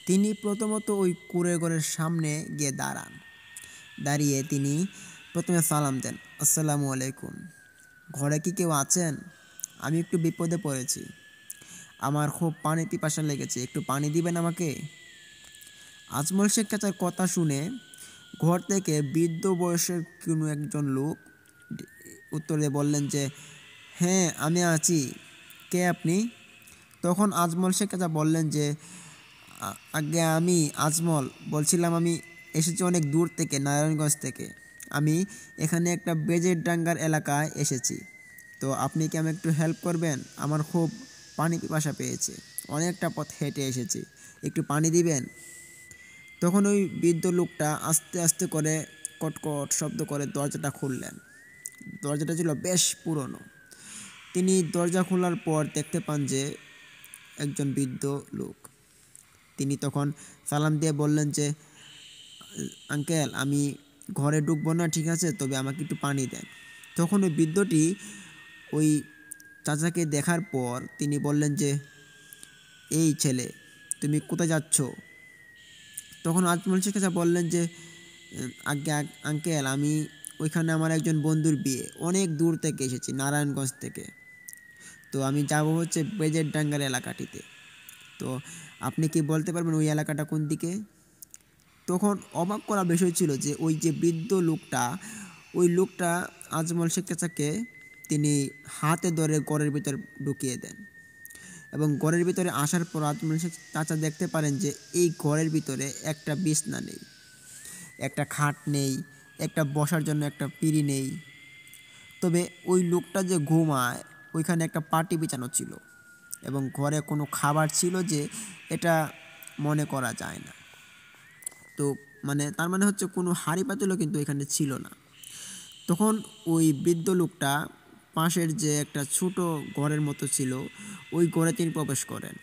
তিনি প্রথমত ওই কুঁড়েঘরের সামনে গিয়ে দাঁড়ান। দাঁড়িয়ে তিনি প্রথমে সালাম দেন, আসসালামু আলাইকুম, ঘরে কি কেউ আছেন? আমি একটু বিপদে পড়েছি, আমার খুব পানি পিপাসা লেগেছে, একটু পানি দিবেন আমাকে? আজমল শেখ চাচার কথা শুনে ঘর থেকে বৃদ্ধ বয়সের কোনো একজন লোক উত্তরে বললেন যে, হ্যাঁ আমি আছি, কে আপনি? তখন আজমল শেখ চাচা বললেন যে, আগে আমি আজমল বলছিলাম, আমি এসেছি অনেক দূর থেকে, নারায়ণগঞ্জ থেকে। আমি এখানে একটা বেজের ডাঙ্গার এলাকায় এসেছি, তো আপনি কি আমাকে একটু হেল্প করবেন? আমার খুব পানি পিপাসা পেয়েছে, অনেকটা পথ হেঁটে এসেছি, একটু পানি দিবেন? তখন ওই বৃদ্ধ লোকটা আস্তে আস্তে করে কটকট শব্দ করে দরজাটা খুললেন। দরজাটা ছিল বেশ পুরনো। তিনি দরজা খোলার পর দেখতে পান যে একজন বৃদ্ধ লোক। তিনি তখন সালাম দিয়ে বললেন যে, আঙ্কেল আমি ঘরে ঢুকবো না, ঠিক আছে, তবে আমাকে একটু পানি দেন। তখন ওই বৃদ্ধটি ওই চাচাকে দেখার পর তিনি বললেন যে, এই ছেলে তুমি কোথায় যাচ্ছ? তখন আজমল শেখ চাচা বললেন যে, আগে আঙ্কেল আমি ওইখানে আমার একজন বন্ধুর বিয়ে, অনেক দূর থেকে এসেছি, নারায়ণগঞ্জ থেকে, তো আমি যাব হচ্ছে বেজের ডাঙ্গার এলাকাটিতে, তো আপনি কি বলতে পারবেন ওই এলাকাটা কোন দিকে? তখন অবাক করা বিষয় ছিল যে ওই যে বৃদ্ধ লোকটা, ওই লোকটা আজমল শেখ চাচাকে তিনি হাতে ধরে ঘরের ভিতর ঢুকিয়ে দেন এবং ঘরের ভিতরে আসার পর আজমল শেখ চাচা দেখতে পারেন যে এই ঘরের ভিতরে একটা বিছনা নেই, একটা খাট নেই, একটা বসার জন্য একটা পিঁড়ি নেই, তবে ওই লোকটা যে ঘুমায় ওইখানে একটা পাটি বিছানো ছিল এবং ঘরে কোনো খাবার ছিল যে এটা মনে করা যায় না। তো মানে তার মানে হচ্ছে কোনো হাঁড়ি পাতিলও কিন্তু এখানে ছিল না। তখন ওই বৃদ্ধ লোকটা পাশের যে একটা ছোট ঘরের মতো ছিল ওই ঘরে তিনি প্রবেশ করেন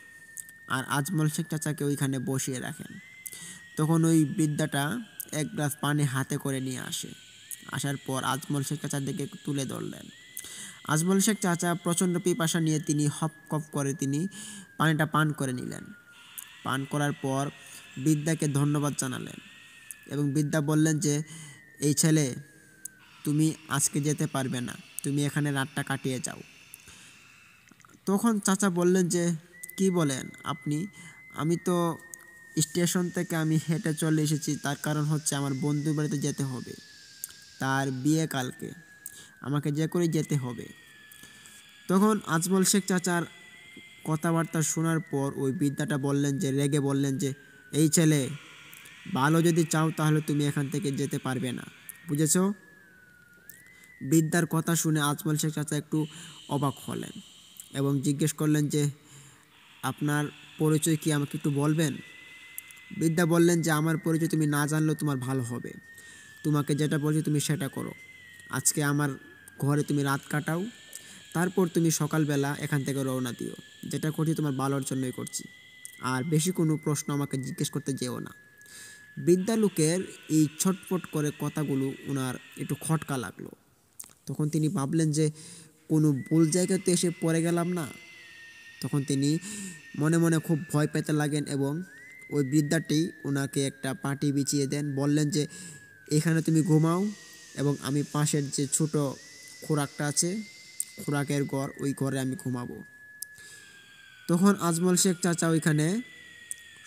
আর আজমল শেখ চাচাকে ওইখানে বসিয়ে রাখেন। তখন ওই বৃদ্ধাটা এক গ্লাস পানি হাতে করে নিয়ে আসে। আসার পর আজমল শেখ চাচার দিকে তুলে ধরলেন। আজমল শেখ চাচা প্রচণ্ড পিপাসা নিয়ে তিনি হপ কপ করে তিনি পানিটা পান করে নিলেন। পান করার পর বৃদ্ধাকে ধন্যবাদ জানালেন এবং বৃদ্ধা বললেন যে, এই ছেলে তুমি আজকে যেতে পারবে না, তুমি এখানে রাতটা কাটিয়ে যাও। তখন চাচা বললেন যে, কি বলেন আপনি? আমি তো স্টেশন থেকে আমি হেঁটে চলে এসেছি, তার কারণ হচ্ছে আমার বন্ধুর বাড়িতে যেতে হবে, তার বিয়ে কালকে, আমাকে যে করে যেতে হবে। তখন আজমল শেখ চাচার কথাবার্তা শোনার পর ওই বৃদ্ধাটা বললেন যে, রেগে বললেন যে, এই ছেলে ভালো যদি চাও তাহলে তুমি এখান থেকে যেতে পারবে না, বুঝেছো? বৃদ্ধার কথা শুনে আজমল শেখ চাচা একটু অবাক হলেন এবং জিজ্ঞেস করলেন যে, আপনার পরিচয় কি, আমাকে একটু বলবেন? বৃদ্ধা বললেন যে, আমার পরিচয় তুমি না জানলেও তোমার ভালো হবে, তোমাকে যেটা বলছি তুমি সেটা করো, আজকে আমার ঘরে তুমি রাত কাটাও, তারপর তুমি সকালবেলা এখান থেকে রওনা দিও, যেটা করছি তোমার ভালোর জন্যই করছি, আর বেশি কোনো প্রশ্ন আমাকে জিজ্ঞেস করতে যেও না। বৃদ্ধা লোকের এই ছটফট করে কথাগুলো ওনার একটু খটকা লাগলো। তখন তিনি ভাবলেন যে কোনো ভুল জায়গাতে এসে পড়ে গেলাম না। তখন তিনি মনে মনে খুব ভয় পেতে লাগেন এবং ওই বৃদ্ধাটি ওনাকে একটা পাটি বিছিয়ে দেন, বললেন যে, এখানে তুমি ঘুমাও এবং আমি পাশের যে ছোট খোরাকটা আছে, খোরাকের ঘর, ওই ঘরে আমি ঘুমাবো। তখন আজমল শেখ চাচা ওইখানে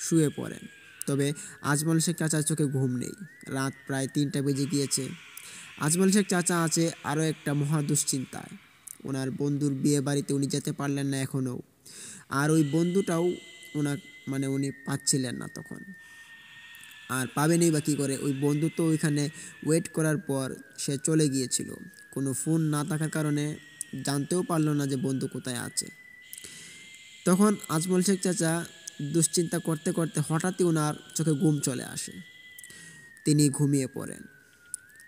শুয়ে পড়েন। তবে আজমল শেখ চাচার চোখে ঘুম নেই। রাত প্রায় 3টা বেজে গিয়েছে। আজমল শেখ চাচা আছে আরও একটা মহা দুশ্চিন্তায়। ওনার বন্ধুর বিয়ে বাড়িতে উনি যেতে পারলেন না এখনও, আর ওই বন্ধুটাও ওনার মানে উনি পাচ্ছিলেন না তখন, আর পাবেনই বা কী করে? ওই বন্ধু তো ওইখানে ওয়েট করার পর সে চলে গিয়েছিল, কোনো ফোন না থাকার কারণে জানতেও পারলো না যে বন্ধু কোথায় আছে। তখন আজমল শেখ চাচা দুশ্চিন্তা করতে করতে হঠাৎই ওনার চোখে ঘুম চলে আসে, তিনি ঘুমিয়ে পড়েন।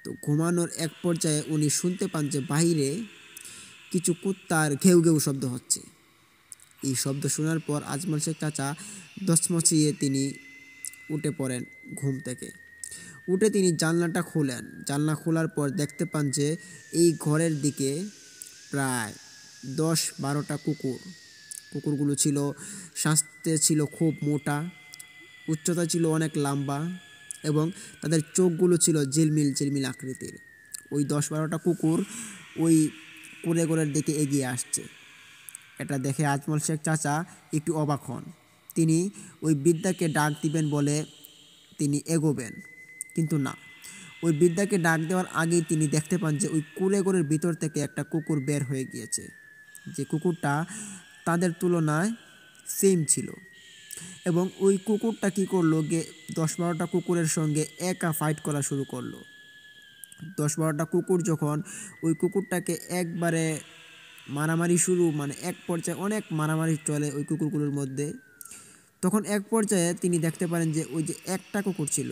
তো ঘুমানোর এক পর্যায়ে উনি শুনতে পান যে বাইরে কিছু কুত্তার ঘেউ ঘেউ শব্দ হচ্ছে। এই শব্দ শোনার পর আজমল শেখ চাচা দচমচিয়ে তিনি উঠে পড়েন ঘুম থেকে। উঠে তিনি জানলাটা খোলেন। জানলা খোলার পর দেখতে পান যে এই ঘরের দিকে প্রায় 10-12টা কুকুর। কুকুরগুলো ছিল স্বাস্থ্যে ছিল খুব মোটা, উচ্চতা ছিল অনেক লম্বা এবং তাদের চোখগুলো ছিল ঝিলমিল ঝিলমিল আকৃতির। ওই 10-12টা কুকুর ওই কুঁড়েঘরের দিকে এগিয়ে আসছে। এটা দেখে আজমল শেখ চাচা একটু অবাক হন। তিনি ওই বৃদ্ধাকে ডাক দিবেন বলে তিনি এগোবেন, কিন্তু না, ওই বৃদ্ধাকে ডাক দেওয়ার আগেই তিনি দেখতে পান যে ওই কুঁড়েঘরের ভিতর থেকে একটা কুকুর বের হয়ে গিয়েছে। যে কুকুরটা তাদের তুলনায় সেম ছিল এবং ওই কুকুরটা কী করলো, 10-12টা কুকুরের সঙ্গে একা ফাইট করা শুরু করলো। 10-12টা কুকুর যখন ওই কুকুরটাকে একবারে মারামারি শুরু, মানে এক পর্যায়ে অনেক মারামারি চলে ওই কুকুরগুলোর মধ্যে। তখন এক পর্যায়ে তিনি দেখতে পারেন যে ওই যে একটা কুকুর ছিল,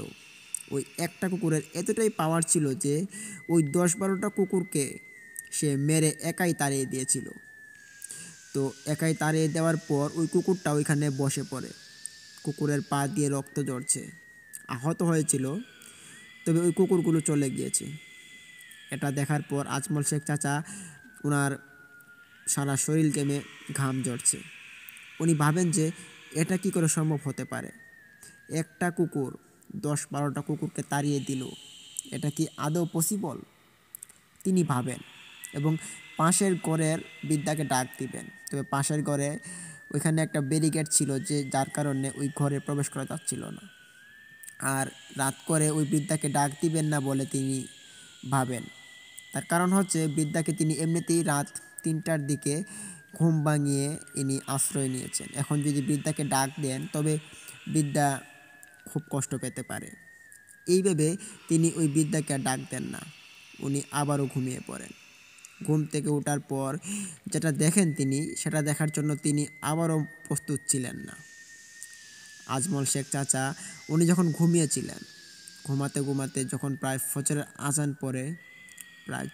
ওই একটা কুকুরের এতটাই পাওয়ার ছিল যে ওই 10-12টা কুকুরকে সে মেরে একাই তাড়িয়ে দিয়েছিল। তো একাই তাড়িয়ে দেওয়ার পর ওই কুকুরটা ওইখানে বসে পড়ে। কুকুরের পা দিয়ে রক্ত ঝরছে, আহত হয়েছিল, তবে ওই কুকুরগুলো চলে গিয়েছে। এটা দেখার পর আজমল শেখ চাচা ওনার সারা শরীর ঘেমে ঘাম ঝরছে। উনি ভাবেন যে এটা কি করে সম্ভব হতে পারে, একটা কুকুর 10-12টা কুকুরকে তাড়িয়ে দিল, এটা কি আদৌ পসিবল? তিনি ভাবেন এবং পাশের ঘরের বৃদ্ধাকে ডাক দিবেন। তবে পাশের ঘরে ওইখানে একটা ব্যারিকেড ছিল, যে যার কারণে ওই ঘরে প্রবেশ করা যাচ্ছিল না। আর রাত করে ওই বৃদ্ধাকে ডাক দিবেন না বলে তিনি ভাবেন। তার কারণ হচ্ছে বৃদ্ধাকে তিনি এমনিতেই রাত 3টার দিকে ঘুম ভাঙিয়ে ইনি আশ্রয় নিয়েছেন। এখন যদি বৃদ্ধাকে ডাক দেন তবে বৃদ্ধা খুব কষ্ট পেতে পারে। এই ভেবে তিনি ওই বৃদ্ধাকে আর ডাক দেন না, উনি আবারও ঘুমিয়ে পড়েন। ঘুম থেকে ওঠার পর যেটা দেখেন তিনি, সেটা দেখার জন্য তিনি আবারও প্রস্তুত ছিলেন না। আজমল শেখ চাচা উনি যখন ঘুমিয়েছিলেন, ঘুমাতে ঘুমাতে যখন প্রায় ফজরের আজান পড়ে, প্রায়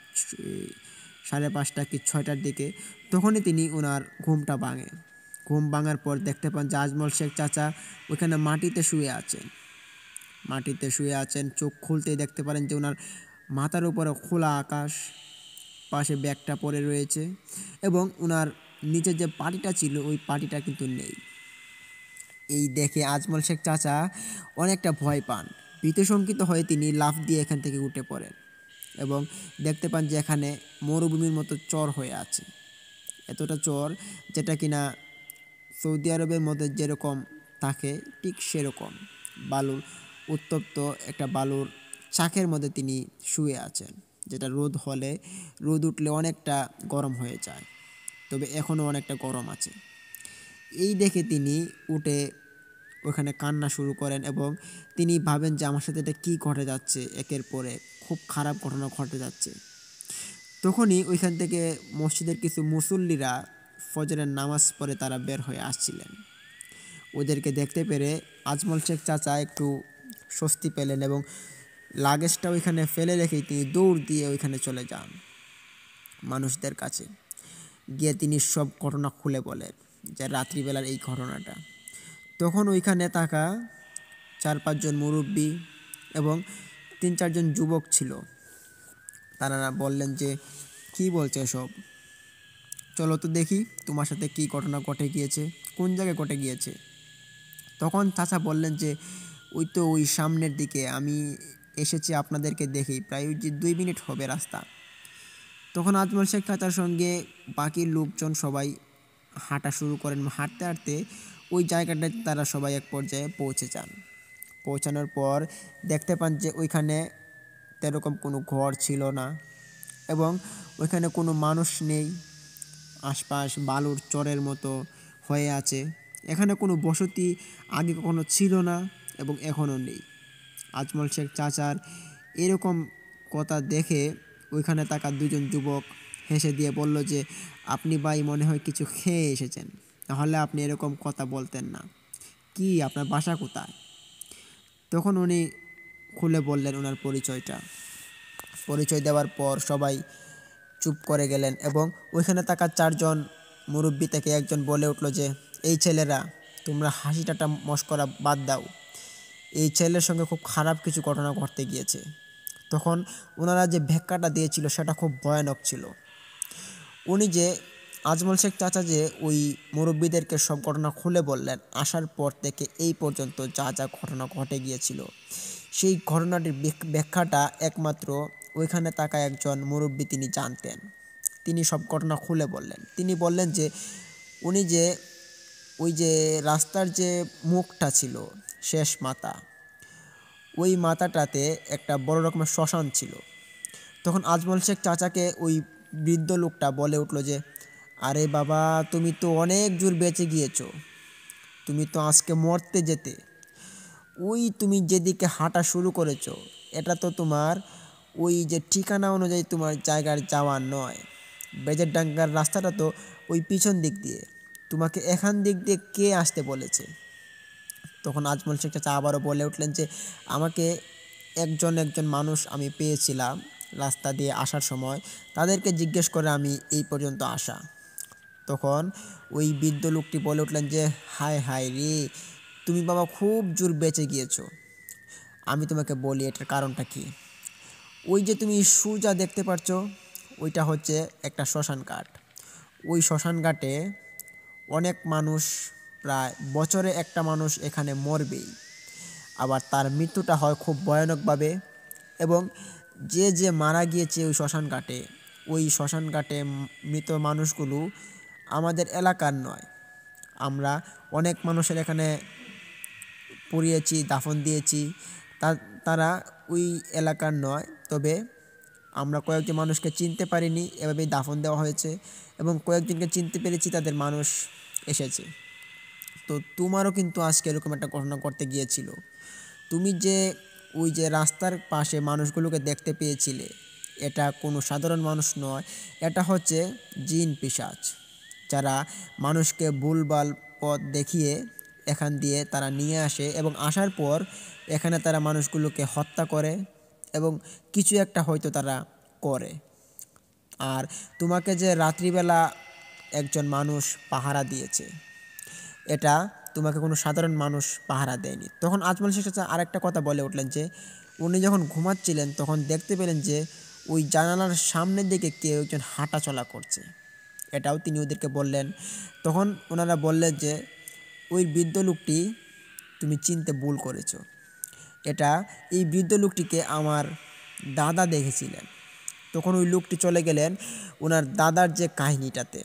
5:30 কি 6টার দিকে, তখনই তিনি ওনার ঘুমটা ভাঙে। ঘুম ভাঙার পর দেখতে পান যে আজমল শেখ চাচা ওইখানে মাটিতে শুয়ে আছেন। চোখ খুলতেই দেখতে পারেন যে ওনার মাথার উপরে খোলা আকাশ, পাশে ব্যাগটা পড়ে রয়েছে এবং ওনার নিচে যে পাটিটা ছিল ওই পাটিটা কিন্তু নেই। এই দেখে আজমল শেখ চাচা অনেকটা ভয় পান। ভীতশঙ্কিত হয়ে তিনি লাফ দিয়ে এখান থেকে উঠে পড়েন এবং দেখতে পান যে এখানে মরুভূমির মতো চর হয়ে আছে। এতটা চর যেটা কিনা সৌদি আরবের মধ্যে যেরকম থাকে ঠিক সেরকম বালুর উত্তপ্ত একটা বালুর চাকের মধ্যে তিনি শুয়ে আছেন, যেটা রোদ উঠলে অনেকটা গরম হয়ে যায়, তবে এখনও অনেকটা গরম আছে। এই দেখে তিনি উঠে ওখানে কান্না শুরু করেন এবং তিনি ভাবেন যে আমার সাথে এটা কী ঘটে যাচ্ছে, একের পরে খুব খারাপ ঘটনা ঘটে যাচ্ছে। তখনই ওইখান থেকে মসজিদের কিছু মুসল্লিরা ফজরের নামাজ পড়ে তারা বের হয়ে আসছিলেন। ওদেরকে দেখতে পেরে আজমল শেখ চাচা একটু স্বস্তি পেলেন এবং লাগেজটা ওইখানে ফেলে রেখেই তিনি দৌড় দিয়ে ওইখানে চলে যান মানুষদের কাছে। গিয়ে তিনি সব ঘটনা খুলে বলেন যে রাত্রিবেলার এই ঘটনাটা। তখন ওইখানে থাকা 4-5 জন মুরব্বী এবং 3-4 জন যুবক ছিল। তারা বললেন যে কি বলছে সব, চলো তো দেখি তোমার সাথে কি ঘটনা ঘটে গিয়েছে, কোন জায়গায় ঘটে গিয়েছে। তখন চাচা বললেন যে ওই সামনের দিকে আমি এসেছি আপনাদেরকে দেখেই, প্রায় ওই যে 2 মিনিট হবে রাস্তা। তখন আজমল শেখ চাচার সঙ্গে বাকি লোকজন সবাই হাঁটা শুরু করেন। হাঁটতে হাঁটতে ওই জায়গাটায় তারা সবাই এক পর্যায়ে পৌঁছে যান। পৌঁছানোর পর দেখতে পান যে ওইখানে তেরকম কোনো ঘর ছিল না এবং ওইখানে কোনো মানুষ নেই। আশপাশ বালুর চরের মতো হয়ে আছে। এখানে কোনো বসতি আগে কখনো ছিল না এবং এখনও নেই। আজমল শেখ চাচার এরকম কথা দেখে ওইখানে থাকা 2 জন যুবক হেসে দিয়ে বলল যে আপনি ভাই মনে হয় কিছু খেয়ে এসেছেন, তাহলে আপনি এরকম কথা বলতেন না। কি আপনার বাসা কোথায়? তখন উনি খুলে বললেন ওনার পরিচয় দেওয়ার পর সবাই চুপ করে গেলেন এবং ওইখানে থাকা 4 জন মুরব্বি থেকে একজন বলে উঠল যে, এই ছেলেরা, তোমরা হাসি ঠাট্টা মশকরা বাদ দাও, এই ছেলের সঙ্গে খুব খারাপ কিছু ঘটনা ঘটতে গিয়েছে। তখন ওনারা যে ব্যাখ্যাটা দিয়েছিল সেটা খুব ভয়ানক ছিল। উনি যে আজমল শেখ চাচা যে ওই মুরব্বিদেরকে সব ঘটনা খুলে বললেন, আসার পর থেকে এই পর্যন্ত যা যা ঘটনা ঘটে গিয়েছিল সেই ঘটনাটির ব্যাখ্যাটা একমাত্র ওইখানে থাকা একজন মুরব্বি তিনি জানতেন। তিনি সব ঘটনা খুলে বললেন। তিনি বললেন যে উনি যে ওই যে রাস্তার যে মুখটা ছিল, শেষ মাথা, ওই মাথাটাতে একটা বড় রকমের শ্মশান ছিল। তখন আজমল শেখ চাচাকে ওই বৃদ্ধ লোকটা বলে উঠল যে, আরে বাবা, তুমি তো অনেক জোর বেঁচে গিয়েছো, তুমি তো আজকে মরতে যেতে। ওই তুমি যেদিকে হাঁটা শুরু করেছো এটা তো তোমার ওই যে ঠিকানা অনুযায়ী তোমার জায়গার যাওয়া নয়। বেজেরডাঙ্গার রাস্তাটা তো ওই পিছন দিক দিয়ে, তোমাকে এখান দিক দিয়ে কে আসতে বলেছে? তখন আজমল শেখ চাচা আবারও বলে উঠলেন যে, আমাকে একজন মানুষ আমি পেয়েছিলাম রাস্তা দিয়ে আসার সময়, তাদেরকে জিজ্ঞেস করে আমি এই পর্যন্ত আসা। তখন ওই বৃদ্ধ লোকটি বলে উঠলেন যে, হায় হায় রে, তুমি বাবা খুব জোর বেঁচে গিয়েছো। আমি তোমাকে বলি এটার কারণটা কি। ওই যে তুমি সুজা দেখতে পাচ্ছ, ওইটা হচ্ছে একটা শ্মশান ঘাট। ওই শ্মশান ঘাটে অনেক মানুষ, প্রায় বছরে একটা মানুষ এখানে মরবেই। আবার তার মৃত্যুটা হয় খুব ভয়ানকভাবে। এবং যে যে মারা গিয়েছে ওই শ্মশান ঘাটে, ওই শ্মশান ঘাটে মৃত মানুষগুলো আমাদের এলাকার নয়। আমরা অনেক মানুষের এখানে পুড়িয়েছি, দাফন দিয়েছি, তারা ওই এলাকার নয়। তবে আমরা কয়েকজন মানুষকে চিনতে পারিনি, এভাবেই দাফন দেওয়া হয়েছে। এবং কয়েকজনকে চিনতে পেরেছি, তাদের মানুষ এসেছে। তো তোমারও কিন্তু আজকে এরকম একটা ঘটনা ঘটতে গিয়েছিল। তুমি যে ওই যে রাস্তার পাশে মানুষগুলোকে দেখতে পেয়েছিলে, এটা কোনো সাধারণ মানুষ নয়, এটা হচ্ছে জিন পিশাচ, যারা মানুষকে ভুলভাল পথ দেখিয়ে এখান দিয়ে তারা নিয়ে আসে এবং আসার পর এখানে তারা মানুষগুলোকে হত্যা করে এবং কিছু একটা হয়তো তারা করে। আর তোমাকে যে রাত্রিবেলা একজন মানুষ পাহারা দিয়েছে, এটা তোমাকে কোনো সাধারণ মানুষ পাহারা দেয়নি। তখন আজমল শেখ চাচা আরেকটা কথা বলে উঠলেন যে, উনি যখন ঘুমাচ্ছিলেন তখন দেখতে পেলেন যে ওই জানালার সামনের দিকে কেউ একজন হাঁটা চলা করছে। এটাও তিনি ওদেরকে বললেন। তখন ওনারা বললেন যে, ওই বৃদ্ধ লোকটি তুমি চিনতে ভুল করেছো। এটা এই বৃদ্ধ লোকটিকে আমার দাদা দেখেছিলেন। তখন ওই লোকটি চলে গেলেন ওনার দাদার যে কাহিনীটাতে,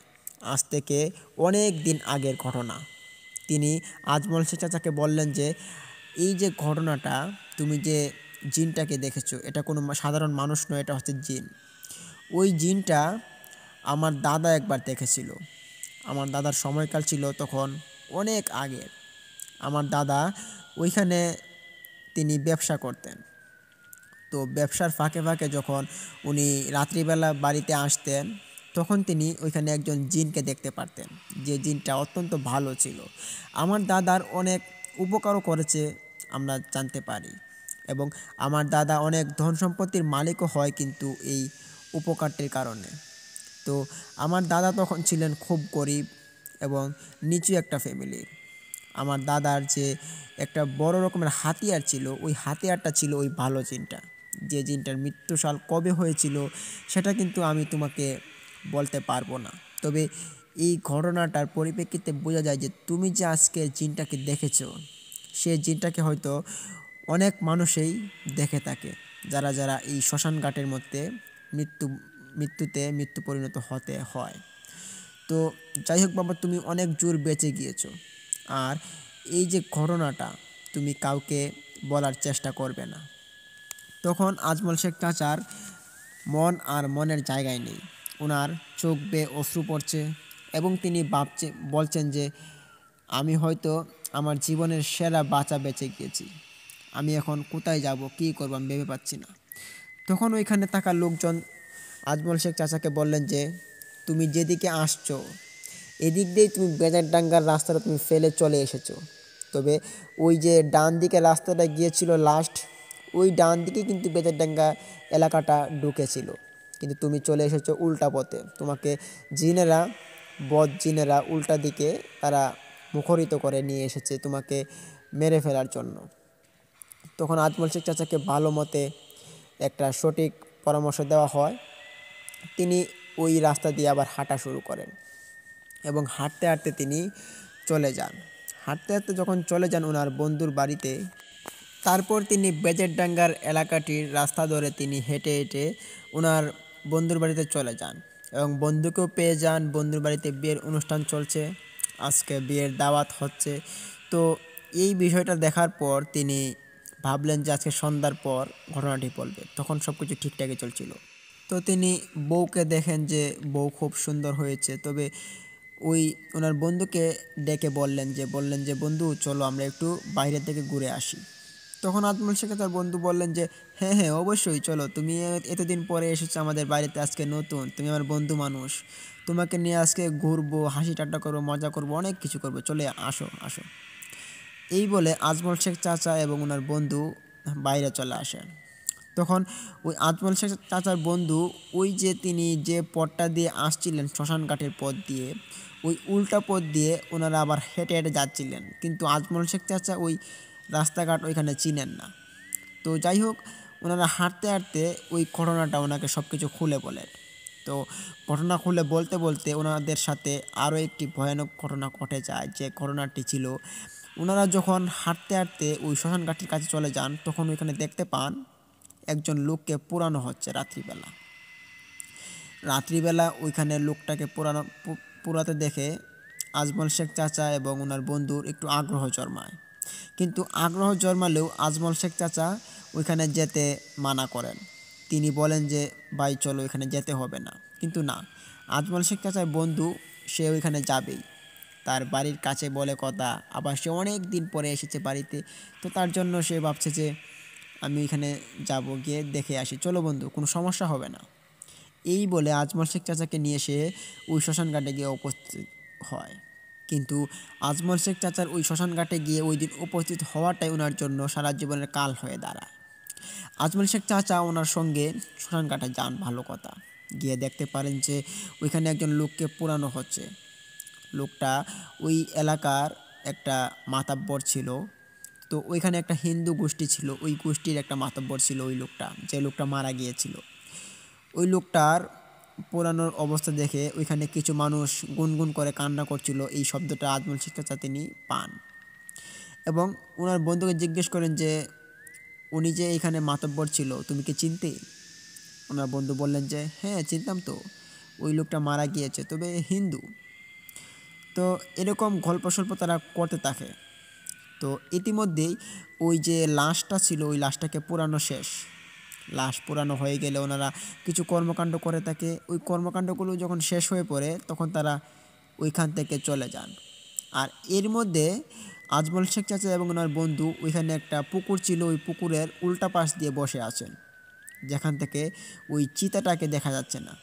আজ থেকে অনেক দিন আগের ঘটনা। তিনি আজমল শেখ চাচাকে বললেন যে, এই যে ঘটনাটা, তুমি যে জিনটাকে দেখেছো, এটা কোনো সাধারণ মানুষ নয়, এটা হচ্ছে জিন। ওই জিনটা আমার দাদা একবার দেখেছিল। আমার দাদার সময়কাল ছিল তখন অনেক আগের। আমার দাদা ওইখানে তিনি ব্যবসা করতেন। তো ব্যবসার ফাঁকে ফাঁকে যখন উনি রাত্রিবেলা বাড়িতে আসতেন, তখন তিনি ওইখানে একজন জিনকে দেখতে পারতেন, যে জিনটা অত্যন্ত ভালো ছিল। আমার দাদার অনেক উপকারও করেছে আমরা জানতে পারি। এবং আমার দাদা অনেক ধন সম্পত্তির মালিকও হয় কিন্তু এই উপকারটির কারণে। তো আমার দাদা তখন ছিলেন খুব গরিব এবং নিচু একটা ফ্যামিলির। আমার দাদার যে একটা বড় রকমের হাতিয়ার ছিল, ওই হাতিয়ারটা ছিল ওই ভালো জিনটা। যে জিনটার মৃত্যুসাল কবে হয়েছিল সেটা কিন্তু আমি তোমাকে বলতে পারবো না। তবে এই ঘটনাটার পরিপ্রেক্ষিতে বোঝা যায় যে তুমি যে আজকে জিনটাকে দেখেছো, সে জিনটাকে হয়তো অনেক মানুষই দেখে থাকে, যারা যারা এই শ্মশান ঘাটের মধ্যে মৃত্যু পরিণত হতে হয়। তো যাই হোক বাবা, তুমি অনেক জোর বেঁচে গিয়েছো। আর এই যে ঘটনাটা তুমি কাউকে বলার চেষ্টা করবে না। তখন আজমল শেখ চাচার মন আর মনের জায়গায় নেই। ওনার চোখ বেয়ে অশ্রু পড়ছে এবং তিনি বলছেন যে, আমি হয়তো আমার জীবনের সেরা বাঁচা বেঁচে গিয়েছি। আমি এখন কোথায় যাব, কী করব, আমি ভেবে পাচ্ছি না। তখন ওইখানে থাকা লোকজন আজমল শেখ চাচাকে বললেন যে, তুমি যেদিকে আসছো এদিক দিয়েই তুমি বেজারডাঙ্গার রাস্তাটা তুমি ফেলে চলে এসেছো। তবে ওই যে ডান দিকে রাস্তাটা গিয়েছিল লাস্ট, ওই ডান দিকে কিন্তু বেজারডাঙ্গা এলাকাটা ঢুকেছিল। কিন্তু তুমি চলে এসেছো উল্টা পথে। তোমাকে জিনেরা, বদ জিনেরা উল্টা দিকে তারা মুখরিত করে নিয়ে এসেছে তোমাকে মেরে ফেলার জন্য। তখন আজমল শেখ চাচাকে ভালো মতে একটা সঠিক পরামর্শ দেওয়া হয়। তিনি ওই রাস্তা দিয়ে আবার হাঁটা শুরু করেন এবং হাঁটতে হাঁটতে তিনি চলে যান। হাঁটতে হাঁটতে যখন চলে যান ওনার বন্ধুর বাড়িতে, তারপর তিনি বেজেরডাঙ্গার এলাকাটির রাস্তা ধরে তিনি হেঁটে হেঁটে ওনার বন্ধুর বাড়িতে চলে যান এবং বন্ধুকেও পেয়ে যান। বন্ধুর বাড়িতে বিয়ের অনুষ্ঠান চলছে, আজকে বিয়ের দাওয়াত হচ্ছে। তো এই বিষয়টা দেখার পর তিনি ভাবলেন যে আজকে সন্ধ্যার পর ঘটনাটি বলবে। তখন সব কিছু ঠিকঠাকই চলছিল। তো তিনি বউকে দেখেন যে বউ খুব সুন্দর হয়েছে। তবে ওই ওনার বন্ধুকে ডেকে বললেন যে বন্ধু চলো আমরা একটু বাইরে থেকে ঘুরে আসি। তখন আজমল শেখে তার বন্ধু বললেন যে হ্যাঁ হ্যাঁ অবশ্যই চলো, তুমি এতদিন পরে এসেছো আমাদের বাড়িতে, আজকে নতুন, তুমি আমার বন্ধু মানুষ, তোমাকে নিয়ে আজকে ঘুরবো, হাসি ঠাট্টা করবো, মজা করবো, অনেক কিছু করবো, চলে আসো আসো। এই বলে আজমল শেখ চাচা এবং ওনার বন্ধু বাইরে চলে আসেন। তখন ওই আজমল শেখ চাচার বন্ধু ওই যে তিনি যে পথটা দিয়ে আসছিলেন শ্মশানঘাটের পথ দিয়ে, ওই উল্টা পথ দিয়ে ওনারা আবার হেঁটে হেঁটে যাচ্ছিলেন। কিন্তু আজমল শেখ চাচা ওই রাস্তাঘাট ওইখানে চিনেন না। তো যাই হোক, ওনারা হাঁটতে হাঁটতে ওই ঘটনাটা ওনাকে সব কিছু খুলে বলেন। তো ঘটনা খুলে বলতে বলতে ওনাদের সাথে আরও একটি ভয়ানক ঘটনা ঘটে যায়। যে ঘটনাটি ছিল, ওনারা যখন হাঁটতে হাঁটতে ওই শ্মশানঘাটের কাছে চলে যান, তখন ওইখানে দেখতে পান একজন লোককে পোড়ানো হচ্ছে রাত্রিবেলা। রাত্রিবেলা ওইখানে লোকটাকে পোড়াতে দেখে আজমল শেখ চাচা এবং ওনার বন্ধুর একটু আগ্রহ জন্মায়। কিন্তু আগ্রহ জন্মালেও আজমল শেখ চাচা ওইখানে যেতে মানা করেন। তিনি বলেন যে ভাই চলো, এখানে যেতে হবে না। কিন্তু না, আজমল শেখ চাচার বন্ধু সে ওইখানে যাবেই। তার বাড়ির কাছে বলে কথা, আবার সে অনেক দিন পরে এসেছে বাড়িতে। তো তার জন্য সে ভাবছে যে আমি এখানে যাব, গিয়ে দেখে আসি, চলো বন্ধু, কোনো সমস্যা হবে না। এই বলে আজমল শেখ চাচাকে নিয়ে সে ওই শ্মশানঘাটে গিয়ে উপস্থিত হয়। কিন্তু আজমল শেখ চাচার ওই শ্মশানঘাটে গিয়ে ওই দিন উপস্থিত হওয়াটাই ওনার জন্য সারা জীবনের কাল হয়ে দাঁড়ায়। আজমল শেখ চাচা ওনার সঙ্গে শ্মশানঘাটে যান, ভালো কথা। গিয়ে দেখতে পারেন যে ওইখানে একজন লোককে পোড়ানো হচ্ছে। লোকটা ওই এলাকার একটা মাতাব্বর ছিল। তো ওইখানে একটা হিন্দু গোষ্ঠী ছিল, ওই গোষ্ঠীর একটা মাতাব্বর ছিল ওই লোকটা, যে লোকটা মারা গিয়েছিল। ওই লোকটার পোড়ানোর অবস্থা দেখে ওইখানে কিছু মানুষ গুনগুন করে কান্না করছিল। এই শব্দটা আজমল শেখ চাচা তিনি পান এবং ওনার বন্ধুকে জিজ্ঞেস করেন যে উনি যে এখানে মাতব্বর ছিল, তুমি কি চিনতে? ওনার বন্ধু বললেন যে হ্যাঁ চিনতাম তো, ওই লোকটা মারা গিয়েছে, তবে হিন্দু। তো এরকম গল্প স্বল্প তারা করতে থাকে। তো ইতিমধ্যেই ওই যে লাশটা ছিল, ওই লাশটাকে পোড়ানো শেষ। লাশ পোড়ানো হয়ে গেলে ওনারা কিছু কর্মকাণ্ড করে থাকে। ওই কর্মকাণ্ডগুলো যখন শেষ হয়ে পড়ে তখন তারা ওইখান থেকে চলে যান। আর এর মধ্যে আজমল শেখ চাচা এবং ওনার বন্ধু ওইখানে একটা পুকুর ছিল, ওই পুকুরের উল্টা পাশ দিয়ে বসে আছেন, যেখান থেকে ওই চিতাটাকে দেখা যাচ্ছে না।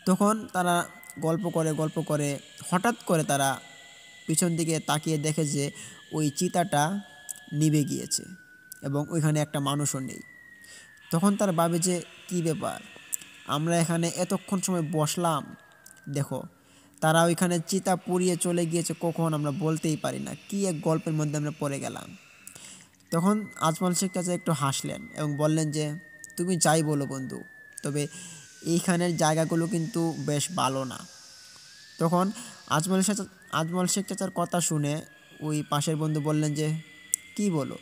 তখন তারা গল্প করে হঠাৎ করে তারা পিছন দিকে তাকিয়ে দেখে যে ওই চিতাটা নিভে গিয়েছে এবং ওইখানে একটা মানুষও নেই। তখন তারা ভাবে যে কী ব্যাপার, আমরা এখানে এতক্ষণ সময় বসলাম, দেখো তারা ওইখানে চিতা পুড়িয়ে চলে গিয়েছে কখন আমরা বলতেই পারি না, কী এক গল্পের মধ্যে আমরা পড়ে গেলাম। তখন আজমল শেখ চাচা একটু হাসলেন এবং বললেন যে তুমি যাই বলো বন্ধু, তবে এইখানের জায়গাগুলো কিন্তু বেশ ভালো না। তখন আজমল শেখ চাচার কথা শুনে ওই পাশের বন্ধু বললেন যে কি বলো,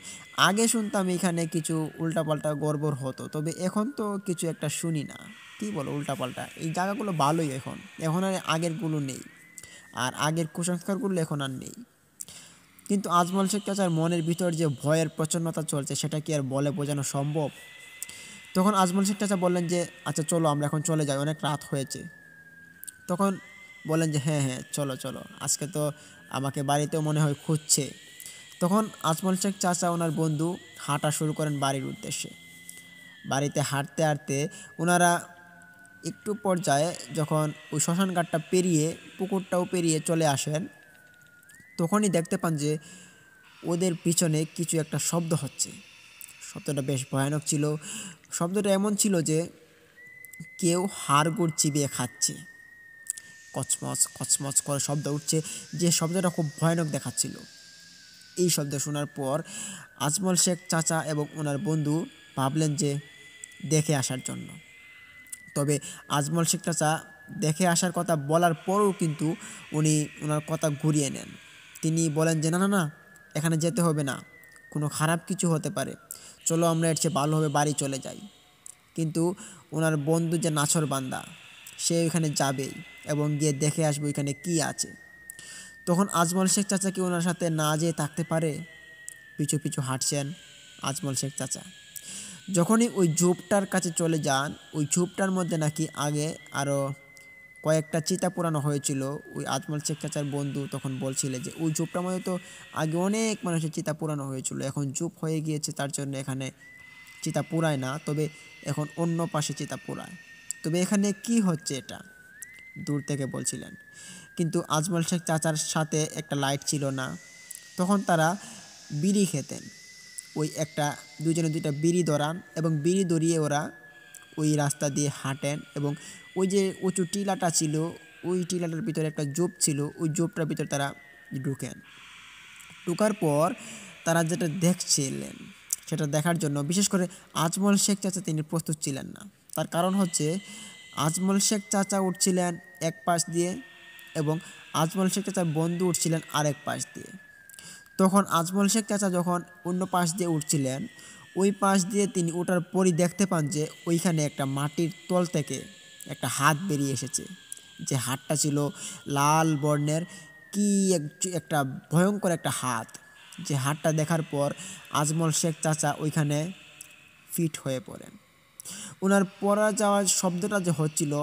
আগে শুনতাম এখানে কিছু উল্টাপাল্টা গড়বড় হতো, তবে এখন তো কিছু একটা শুনি না, কি বলো উল্টাপাল্টা, এই জায়গাগুলো ভালোই, এখন আর আগেরগুলো নেই, আর আগের কুসংস্কারগুলো এখন আর নেই। কিন্তু আজমল শেখ চাচার মনের ভিতর যে ভয়ের প্রচন্নতা চলছে সেটা কি আর বলে বোঝানো সম্ভব? তখন আজমল শেখ চাচা বললেন যে আচ্ছা চলো আমরা এখন চলে যাই, অনেক রাত হয়েছে। তখন বললেন যে হ্যাঁ হ্যাঁ চলো চলো, আজকে তো আমাকে বাড়িতেও মনে হয় খুঁজছে। তখন আজমল শেখ চাচা ওনার বন্ধু হাঁটা শুরু করেন বাড়ির উদ্দেশ্যে। বাড়িতে হাঁটতে হাঁটতে ওনারা একটু পর্যায়ে যখন ওই শ্মশানঘাটটা পেরিয়ে পুকুরটাও পেরিয়ে চলে আসেন, তখনই দেখতে পান যে ওদের পিছনে কিছু একটা শব্দ হচ্ছে। শব্দটা বেশ ভয়ানক ছিল। শব্দটা এমন ছিল যে কেউ হাড়গোড় চিবিয়ে খাচ্ছে। কচমচ কচমচ করে শব্দ উঠছে, যে শব্দটা খুব ভয়ানক দেখাচ্ছিল। এই শব্দ শোনার পর আজমল শেখ চাচা এবং ওনার বন্ধু ভাবলেন যে দেখে আসার জন্য। তবে আজমল শেখ চাচা দেখে আসার কথা বলার পরও কিন্তু উনি ওনার কথা ঘুরিয়ে নেন। তিনি বলেন যে না না না, এখানে যেতে হবে না, কোনো খারাপ কিছু হতে পারে, চলো আমরা এর চেয়ে ভালোভাবে বাড়ি চলে যাই। কিন্তু ওনার বন্ধু যে নাছোড়বান্দা, সে ওইখানে যাবেই এবং গিয়ে দেখে আসবে ওইখানে কী আছে। তখন আজমল শেখ চাচা কি ওনার সাথে না যেয়ে থাকতে পারে? পিছু পিছু হাঁটছেন আজমল শেখ চাচা। যখনই ওই ঝোপটার কাছে চলে যান, ওই ঝোপটার মধ্যে নাকি আগে আরও কয়েকটা চিতা পোড়ানো হয়েছিল। ওই আজমল শেখ চাচার বন্ধু তখন বলছিলেন যে ওই ঝোপটার মধ্যে তো আগে অনেক মানুষের চিতা পোড়ানো হয়েছিল, এখন ঝোপ হয়ে গিয়েছে, তার জন্য এখানে চিতা পোড়ায় না, তবে এখন অন্য পাশে চিতা পোড়ায়। তবে এখানে কি হচ্ছে এটা দূর থেকে বলছিলেন। কিন্তু আজমল শেখ চাচার সাথে একটা লাইট ছিল না। তখন তারা বিড়ি খেতেন। ওই একটা দুজনে দুইটা বিড়ি ধরান এবং বিড়ি ধরিয়ে ওরা ওই রাস্তা দিয়ে হাঁটেন এবং ওই যে উঁচু টিলাটা ছিল, ওই টিলাটার ভিতরে একটা ঝোপ ছিল, ওই ঝোপটার ভিতরে তারা ঢুকেন। ঢোকার পর তারা যেটা দেখছিলেন সেটা দেখার জন্য বিশেষ করে আজমল শেখ চাচা তিনি প্রস্তুত ছিলেন না। তার কারণ হচ্ছে আজমল শেখ চাচা উঠছিলেন এক পাশ দিয়ে এবং আজমল শেখ চাচার বন্ধু উঠছিলেন আরেক পাশ দিয়ে। তখন আজমল শেখ চাচা যখন অন্য পাশ দিয়ে উঠছিলেন, ওই পাশ দিয়ে তিনি ওঠার পরই দেখতে পান যে ওইখানে একটা মাটির তল থেকে একটা হাত বেরিয়ে এসেছে। যে হাতটা ছিল লাল বর্ণের, কি একটা ভয়ঙ্কর একটা হাত। যে হাতটা দেখার পর আজমল শেখ চাচা ওইখানে ফিট হয়ে পড়েন। ওনার পড়া যাওয়ার শব্দটা যে হচ্ছিল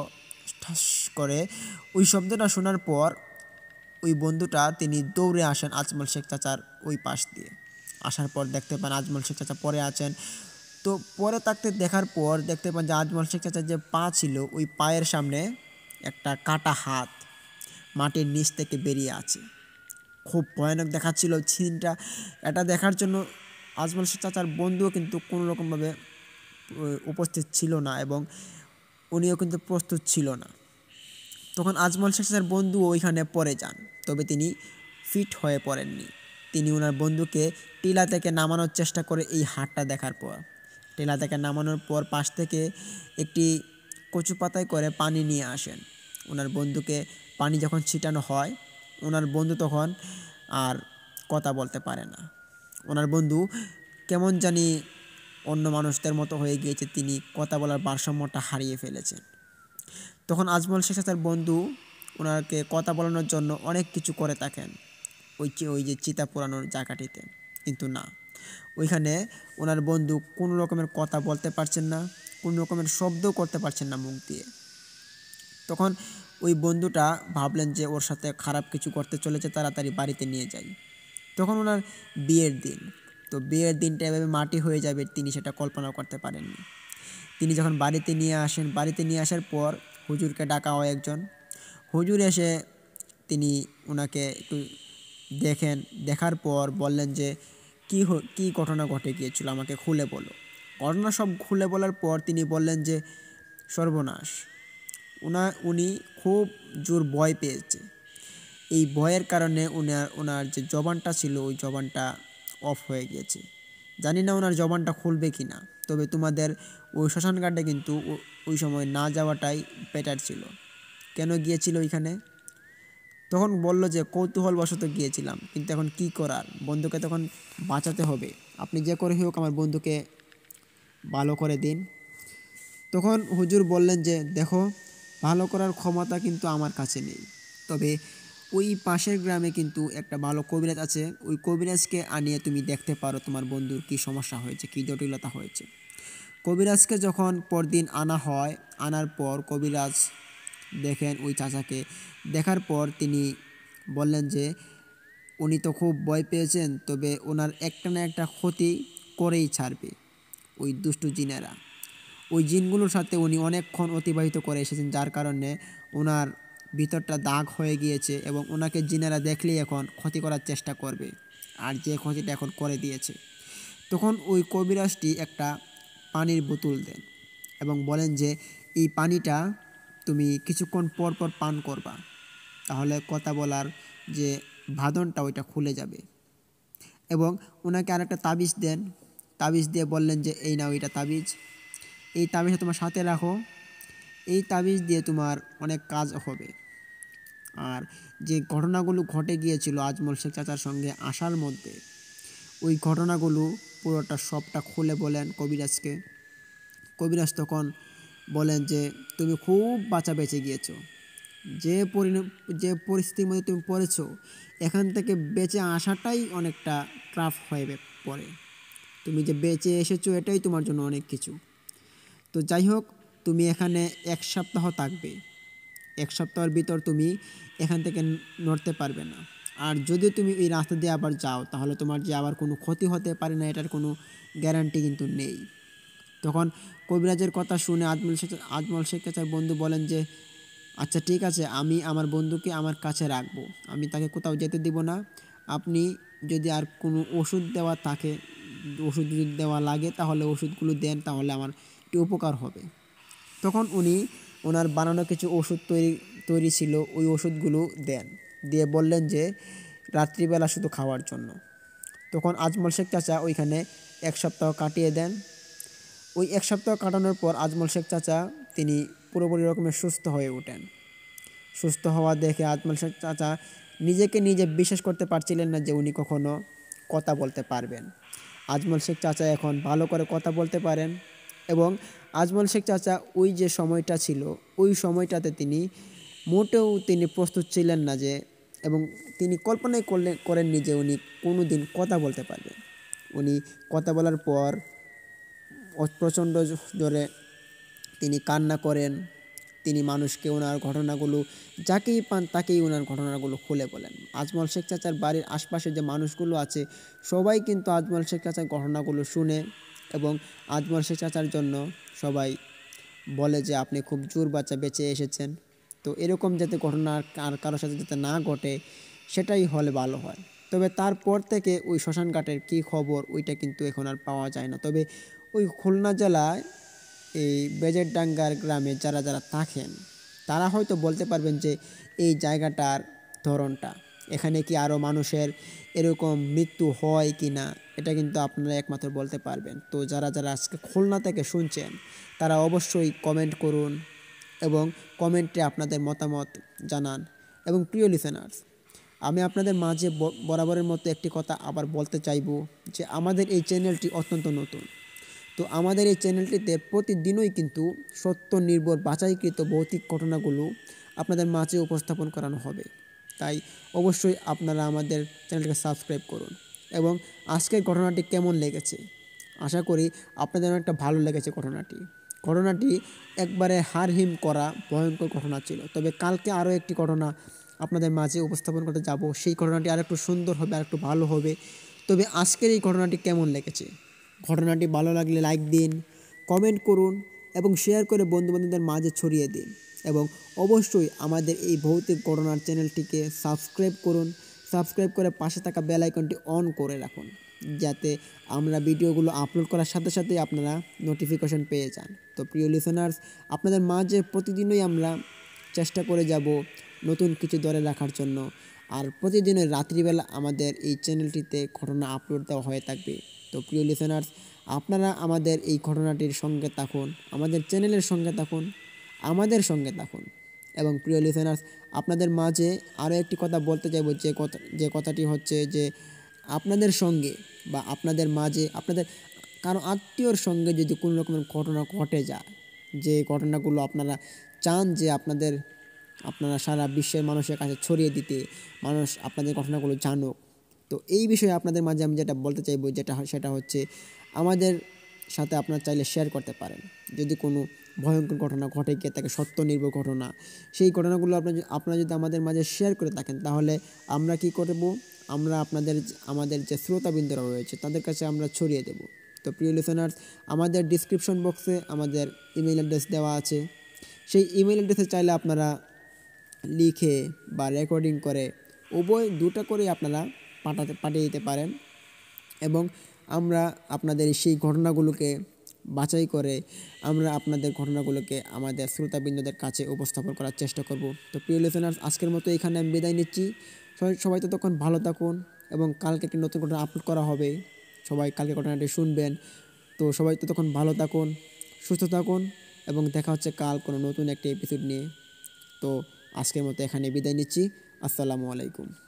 ঠাস করে, ওই শব্দটা শোনার পর ওই বন্ধুটা তিনি দৌড়ে আসেন আজমল শেখ চাচার ওই পাশ দিয়ে। আসার পর দেখতে পান আজমল শেখ চাচা পরে আছেন। তো পরে তাকে দেখার পর দেখতে পান যে আজমল শেখ চাচার যে পা ছিল, ওই পায়ের সামনে একটা কাটা হাত মাটির নিচ থেকে বেরিয়ে আছে। খুব ভয়ানক দেখাচ্ছিল সিনটা। এটা দেখার জন্য আজমল শেখ চাচার বন্ধুও কিন্তু কোনো রকমভাবে উপস্থিত ছিল না এবং উনিও কিন্তু প্রস্তুত ছিল না। তখন আজমল শেখ চাচার বন্ধু ওইখানে পড়ে যান, তবে তিনি ফিট হয়ে পড়েননি। তিনি ওনার বন্ধুকে টিলা থেকে নামানোর চেষ্টা করে এই হাতটা দেখার পর। টিলা থেকে নামানোর পর পাশ থেকে একটি কচু পাতায় করে পানি নিয়ে আসেন। ওনার বন্ধুকে পানি যখন ছিটানো হয়, ওনার বন্ধু তখন আর কথা বলতে পারে না। ওনার বন্ধু কেমন জানি অন্য মানুষদের মতো হয়ে গিয়েছে, তিনি কথা বলার ভারসাম্যটা হারিয়ে ফেলেছেন। তখন আজমল শেখ চাচার বন্ধু ওনাকে কথা বলানোর জন্য অনেক কিছু করে থাকেন ওই যে চিতা পোড়ানোর জায়গাটিতে, কিন্তু না, ওইখানে ওনার বন্ধু কোনো রকমের কথা বলতে পারছেন না, কোনো রকমের শব্দও করতে পারছেন না মুখ দিয়ে। তখন ওই বন্ধুটা ভাবলেন যে ওর সাথে খারাপ কিছু করতে চলেছে, তাড়াতাড়ি বাড়িতে নিয়ে যাই। তখন ওনার বিয়ের দিন, তো বিয়ের দিনটা এভাবে মাটি হয়ে যাবে তিনি সেটা কল্পনা করতে পারেননি। তিনি যখন বাড়িতে নিয়ে আসেন, বাড়িতে নিয়ে আসার পর হুজুরকে ডাকা হয় একজন। হুজুর এসে তিনি ওনাকে একটু দেখেন, দেখার পর বললেন যে কী ঘটনা ঘটে গিয়েছিল আমাকে খুলে বলো। ঘটনা সব খুলে বলার পর তিনি বললেন যে সর্বনাশ, উনি খুব জোর ভয় পেয়েছে। এই ভয়ের কারণে ওনার যে জবানটা ছিল ওই জবানটা অফ হয়ে গিয়েছে। জানি না ওনার জবানটা খুলবে কি না, তবে তোমাদের ওই শ্মশান ঘাটে কিন্তু ওই সময় না যাওয়াটাই বেটার ছিল। কেন গিয়েছিল ওইখানে? তখন বলল যে কৌতূহলবশত গিয়েছিলাম, কিন্তু এখন কি করার, বন্ধুকে তখন বাঁচাতে হবে, আপনি যে করে হোক আমার বন্ধুকে ভালো করে দিন। তখন হুজুর বললেন যে দেখো, ভালো করার ক্ষমতা কিন্তু আমার কাছে নেই, তবে ওই পাশের গ্রামে কিন্তু একটা ভালো কবিরাজ আছে, ওই কবিরাজকে আনিয়ে তুমি দেখতে পারো তোমার বন্ধুর কী সমস্যা হয়েছে, কী জটিলতা হয়েছে। কবিরাজকে যখন পরদিন আনা হয়, আনার পর কবিরাজ দেখেন ওই চাচাকে। দেখার পর তিনি বললেন যে উনি তো খুব ভয় পেয়েছেন, তবে ওনার একটা না একটা ক্ষতি করেই ছাড়বে ওই দুষ্টু জিনেরা। ওই জিনগুলোর সাথে উনি অনেকক্ষণ অতিবাহিত করে এসেছেন, যার কারণে ওনার ভিতরটা দাগ হয়ে গিয়েছে এবং ওনাকে জিনেরা দেখলেই এখন ক্ষতি করার চেষ্টা করবে, আর যে ক্ষতিটা এখন করে দিয়েছে। তখন ওই কবিরাজটি একটা পানির বোতল দেন এবং বলেন যে এই পানিটা তুমি কিছুক্ষণ পর পর পান করবা, তাহলে কথা বলার যে বাঁধনটা ওইটা খুলে যাবে। এবং ওনাকে আরেকটা তাবিজ দেন, তাবিজ দিয়ে বললেন যে এই নাও এটা তাবিজ, এই তাবিজটা তোমার সাথে রাখো, এই তাবিজ দিয়ে তোমার অনেক কাজ হবে। আর যে ঘটনাগুলো ঘটে গিয়েছিল আজমল শেখ চাচার সঙ্গে আসার মধ্যে, ওই ঘটনাগুলো পুরোটা সবটা খুলে বলেন কবিরাজকে। কবিরাজ তখন বলেন যে তুমি খুব বাঁচা বেঁচে গিয়েছো, যে পরিস্থিতির মধ্যে তুমি পড়েছো এখান থেকে বেঁচে আসাটাই অনেকটা টাফ হয়ে পড়ে। তুমি যে বেঁচে এসেছো এটাই তোমার জন্য অনেক কিছু। তো যাই হোক, তুমি এখানে 1 সপ্তাহ থাকবে, 1 সপ্তাহের ভিতর তুমি এখান থেকে নড়তে পারবে না। আর যদি তুমি এই রাস্তা দিয়ে আবার যাও তাহলে তোমার যে আবার কোনো ক্ষতি হতে পারে না এটার কোনো গ্যারান্টি কিন্তু নেই। তখন কবিরাজের কথা শুনে আজমল শেখ চাচার বন্ধু বলেন যে আচ্ছা ঠিক আছে, আমি আমার বন্ধুকে আমার কাছে রাখবো, আমি তাকে কোথাও যেতে দিব না। আপনি যদি আর কোনো ওষুধ দেওয়া থাকে, ওষুধ যদি দেওয়া লাগে তাহলে ওষুধগুলো দেন, তাহলে আমার একটু উপকার হবে। তখন উনি ওনার বানানো কিছু ওষুধ তৈরি ছিল, ওই ওষুধগুলো দেন, দিয়ে বললেন যে রাত্রিবেলা শুধু খাওয়ার জন্য। তখন আজমল শেখ চাচা ওইখানে 1 সপ্তাহ কাটিয়ে দেন। ওই 1 সপ্তাহ কাটানোর পর আজমল শেখ চাচা তিনি পুরোপুরি রকমের সুস্থ হয়ে ওঠেন। সুস্থ হওয়া দেখে আজমল শেখ চাচা নিজেকে নিজে বিশ্বাস করতে পারছিলেন না যে উনি কখনো কথা বলতে পারবেন। আজমল শেখ চাচা এখন ভালো করে কথা বলতে পারেন। এবং আজমল শেখ চাচা ওই যে সময়টা ছিল, ওই সময়টাতে তিনি মোটেও প্রস্তুত ছিলেন না যে, এবং তিনি কল্পনাই করেননি যে উনি কোনো দিন কথা বলতে পারবেন। উনি কথা বলার পর প্রচণ্ড জোরে তিনি কান্না করেন। তিনি মানুষকে ওনার ঘটনাগুলো, যাকেই পান তাকেই ওনার ঘটনাগুলো খুলে বলেন। আজমল শেখ চাচার বাড়ির আশপাশে যে মানুষগুলো আছে সবাই কিন্তু আজমল শেখ চাচার ঘটনাগুলো শুনে, এবং আজমল শেখ চাচার জন্য সবাই বলে যে আপনি খুব জোর বাচ্চা বেঁচে এসেছেন। তো এরকম যাতে ঘটনা আর কারোর সাথে যাতে না ঘটে সেটাই হলে ভালো হয়। তবে তারপর থেকে ওই শ্মশান ঘাটের কী খবর ওইটা কিন্তু এখন আর পাওয়া যায় না। তবে ওই খুলনা জেলায় এই বেজেরডাঙ্গার গ্রামে যারা যারা থাকেন তারা হয়তো বলতে পারবেন যে এই জায়গাটার ধরনটা, এখানে কি আরও মানুষের এরকম মৃত্যু হয় কি না, এটা কিন্তু আপনারা একমাত্র বলতে পারবেন। তো যারা যারা আজকে খুলনা থেকে শুনছেন তারা অবশ্যই কমেন্ট করুন এবং কমেন্টে আপনাদের মতামত জানান। এবং প্রিয় লিসেনার্স, আমি আপনাদের মাঝে বরাবরের মতো একটি কথা আবার বলতে চাইব যে আমাদের এই চ্যানেলটি অত্যন্ত নতুন। তো আমাদের এই চ্যানেলটিতে প্রতিদিনই কিন্তু সত্য নির্ভর বাছাইকৃত ভৌতিক ঘটনাগুলো আপনাদের মাঝে উপস্থাপন করানো হবে। তাই অবশ্যই আপনারা আমাদের চ্যানেলটিকে সাবস্ক্রাইব করুন। এবং আজকের ঘটনাটি কেমন লেগেছে, আশা করি আপনাদের অনেকটা ভালো লেগেছে। ঘটনাটি একবারে হাড়হিম করা ভয়ঙ্কর ঘটনা ছিল। তবে কালকে আরও একটি ঘটনা আপনাদের মাঝে উপস্থাপন করতে যাব, সেই ঘটনাটি আর একটু সুন্দর হবে, আর একটু ভালো হবে। তবে আজকের এই ঘটনাটি কেমন লেগেছে, ঘটনাটি ভালো লাগলে লাইক দিন, কমেন্ট করুন এবং শেয়ার করে বন্ধুবান্ধবদের মাঝে ছড়িয়ে দিন। এবং অবশ্যই আমাদের এই ভৌতিক ঘটনার চ্যানেলটিকে সাবস্ক্রাইব করুন। সাবস্ক্রাইব করে পাশে থাকা বেল আইকনটি অন করে রাখুন, যাতে আমরা ভিডিওগুলো আপলোড করার সাথে সাথে আপনারা নোটিফিকেশন পেয়ে যান। তো প্রিয় লিসেনার্স, আপনাদের মাঝে প্রতিদিনই আমরা চেষ্টা করে যাব নতুন কিছু ধরে রাখার জন্য। আর প্রতিদিনের রাত্রিবেলা আমাদের এই চ্যানেলটিতে ঘটনা আপলোড দেওয়া হয়ে থাকবে। তো প্রিয় লিসেনার্স, আপনারা আমাদের এই ঘটনাটির সঙ্গে থাকুন, আমাদের চ্যানেলের সঙ্গে থাকুন, আমাদের সঙ্গে থাকুন। এবং প্রিয় লিসেনার্স, আপনাদের মাঝে আরও একটি কথা বলতে চাইব, যে কথাটি হচ্ছে যে আপনাদের সঙ্গে বা আপনাদের মাঝে আপনাদের কারো আত্মীয়র সঙ্গে যদি কোনো রকমের ঘটনা ঘটে যায়, যে ঘটনাগুলো আপনারা চান যে আপনারা সারা বিশ্বের মানুষের কাছে ছড়িয়ে দিতে, মানুষ আপনাদের ঘটনাগুলো জানুক, তো এই বিষয়ে আপনাদের মাঝে আমি যেটা বলতে চাইবো সেটা হচ্ছে আমাদের সাথে আপনারা চাইলে শেয়ার করতে পারেন। যদি কোনো ভয়ঙ্কর ঘটনা ঘটে গিয়ে থাকে, সত্য নির্ভর ঘটনা, সেই ঘটনাগুলো আপনারা যদি আমাদের মাঝে শেয়ার করে থাকেন, তাহলে আমরা কি করব, আমরা আমাদের যে শ্রোতাবৃন্দরা রয়েছে তাদের কাছে আমরা ছড়িয়ে দেব। তো প্রিয় লিসেনার্স, আমাদের ডিসক্রিপশন বক্সে আমাদের ইমেল অ্যাড্রেস দেওয়া আছে। সেই ইমেল অ্যাড্রেসে চাইলে আপনারা লিখে বা রেকর্ডিং করে উভয় দুটো করেই আপনারা পাঠিয়ে দিতে পারেন। এবং আমরা আপনাদের সেই ঘটনাগুলোকে বাছাই করে আমরা আপনাদের ঘটনাগুলোকে আমাদের শ্রোতাবৃন্দদের কাছে উপস্থাপন করার চেষ্টা করব। তো প্রিয় লিসেনার্স, আজকের মতো এখানে আমি বিদায় নিচ্ছি। সবাই ততক্ষণ ভালো থাকুন এবং কালকে একটি নতুন ঘটনা আপলোড করা হবে, সবাই কালকে ঘটনাটি শুনবেন। তো সবাই ততক্ষণ ভালো থাকুন, সুস্থ থাকুন এবং দেখা হচ্ছে কাল কোনো নতুন একটি এপিসোড নিয়ে। তো আজকের মতো এখানে বিদায় নিচ্ছি। আসসালামু আলাইকুম।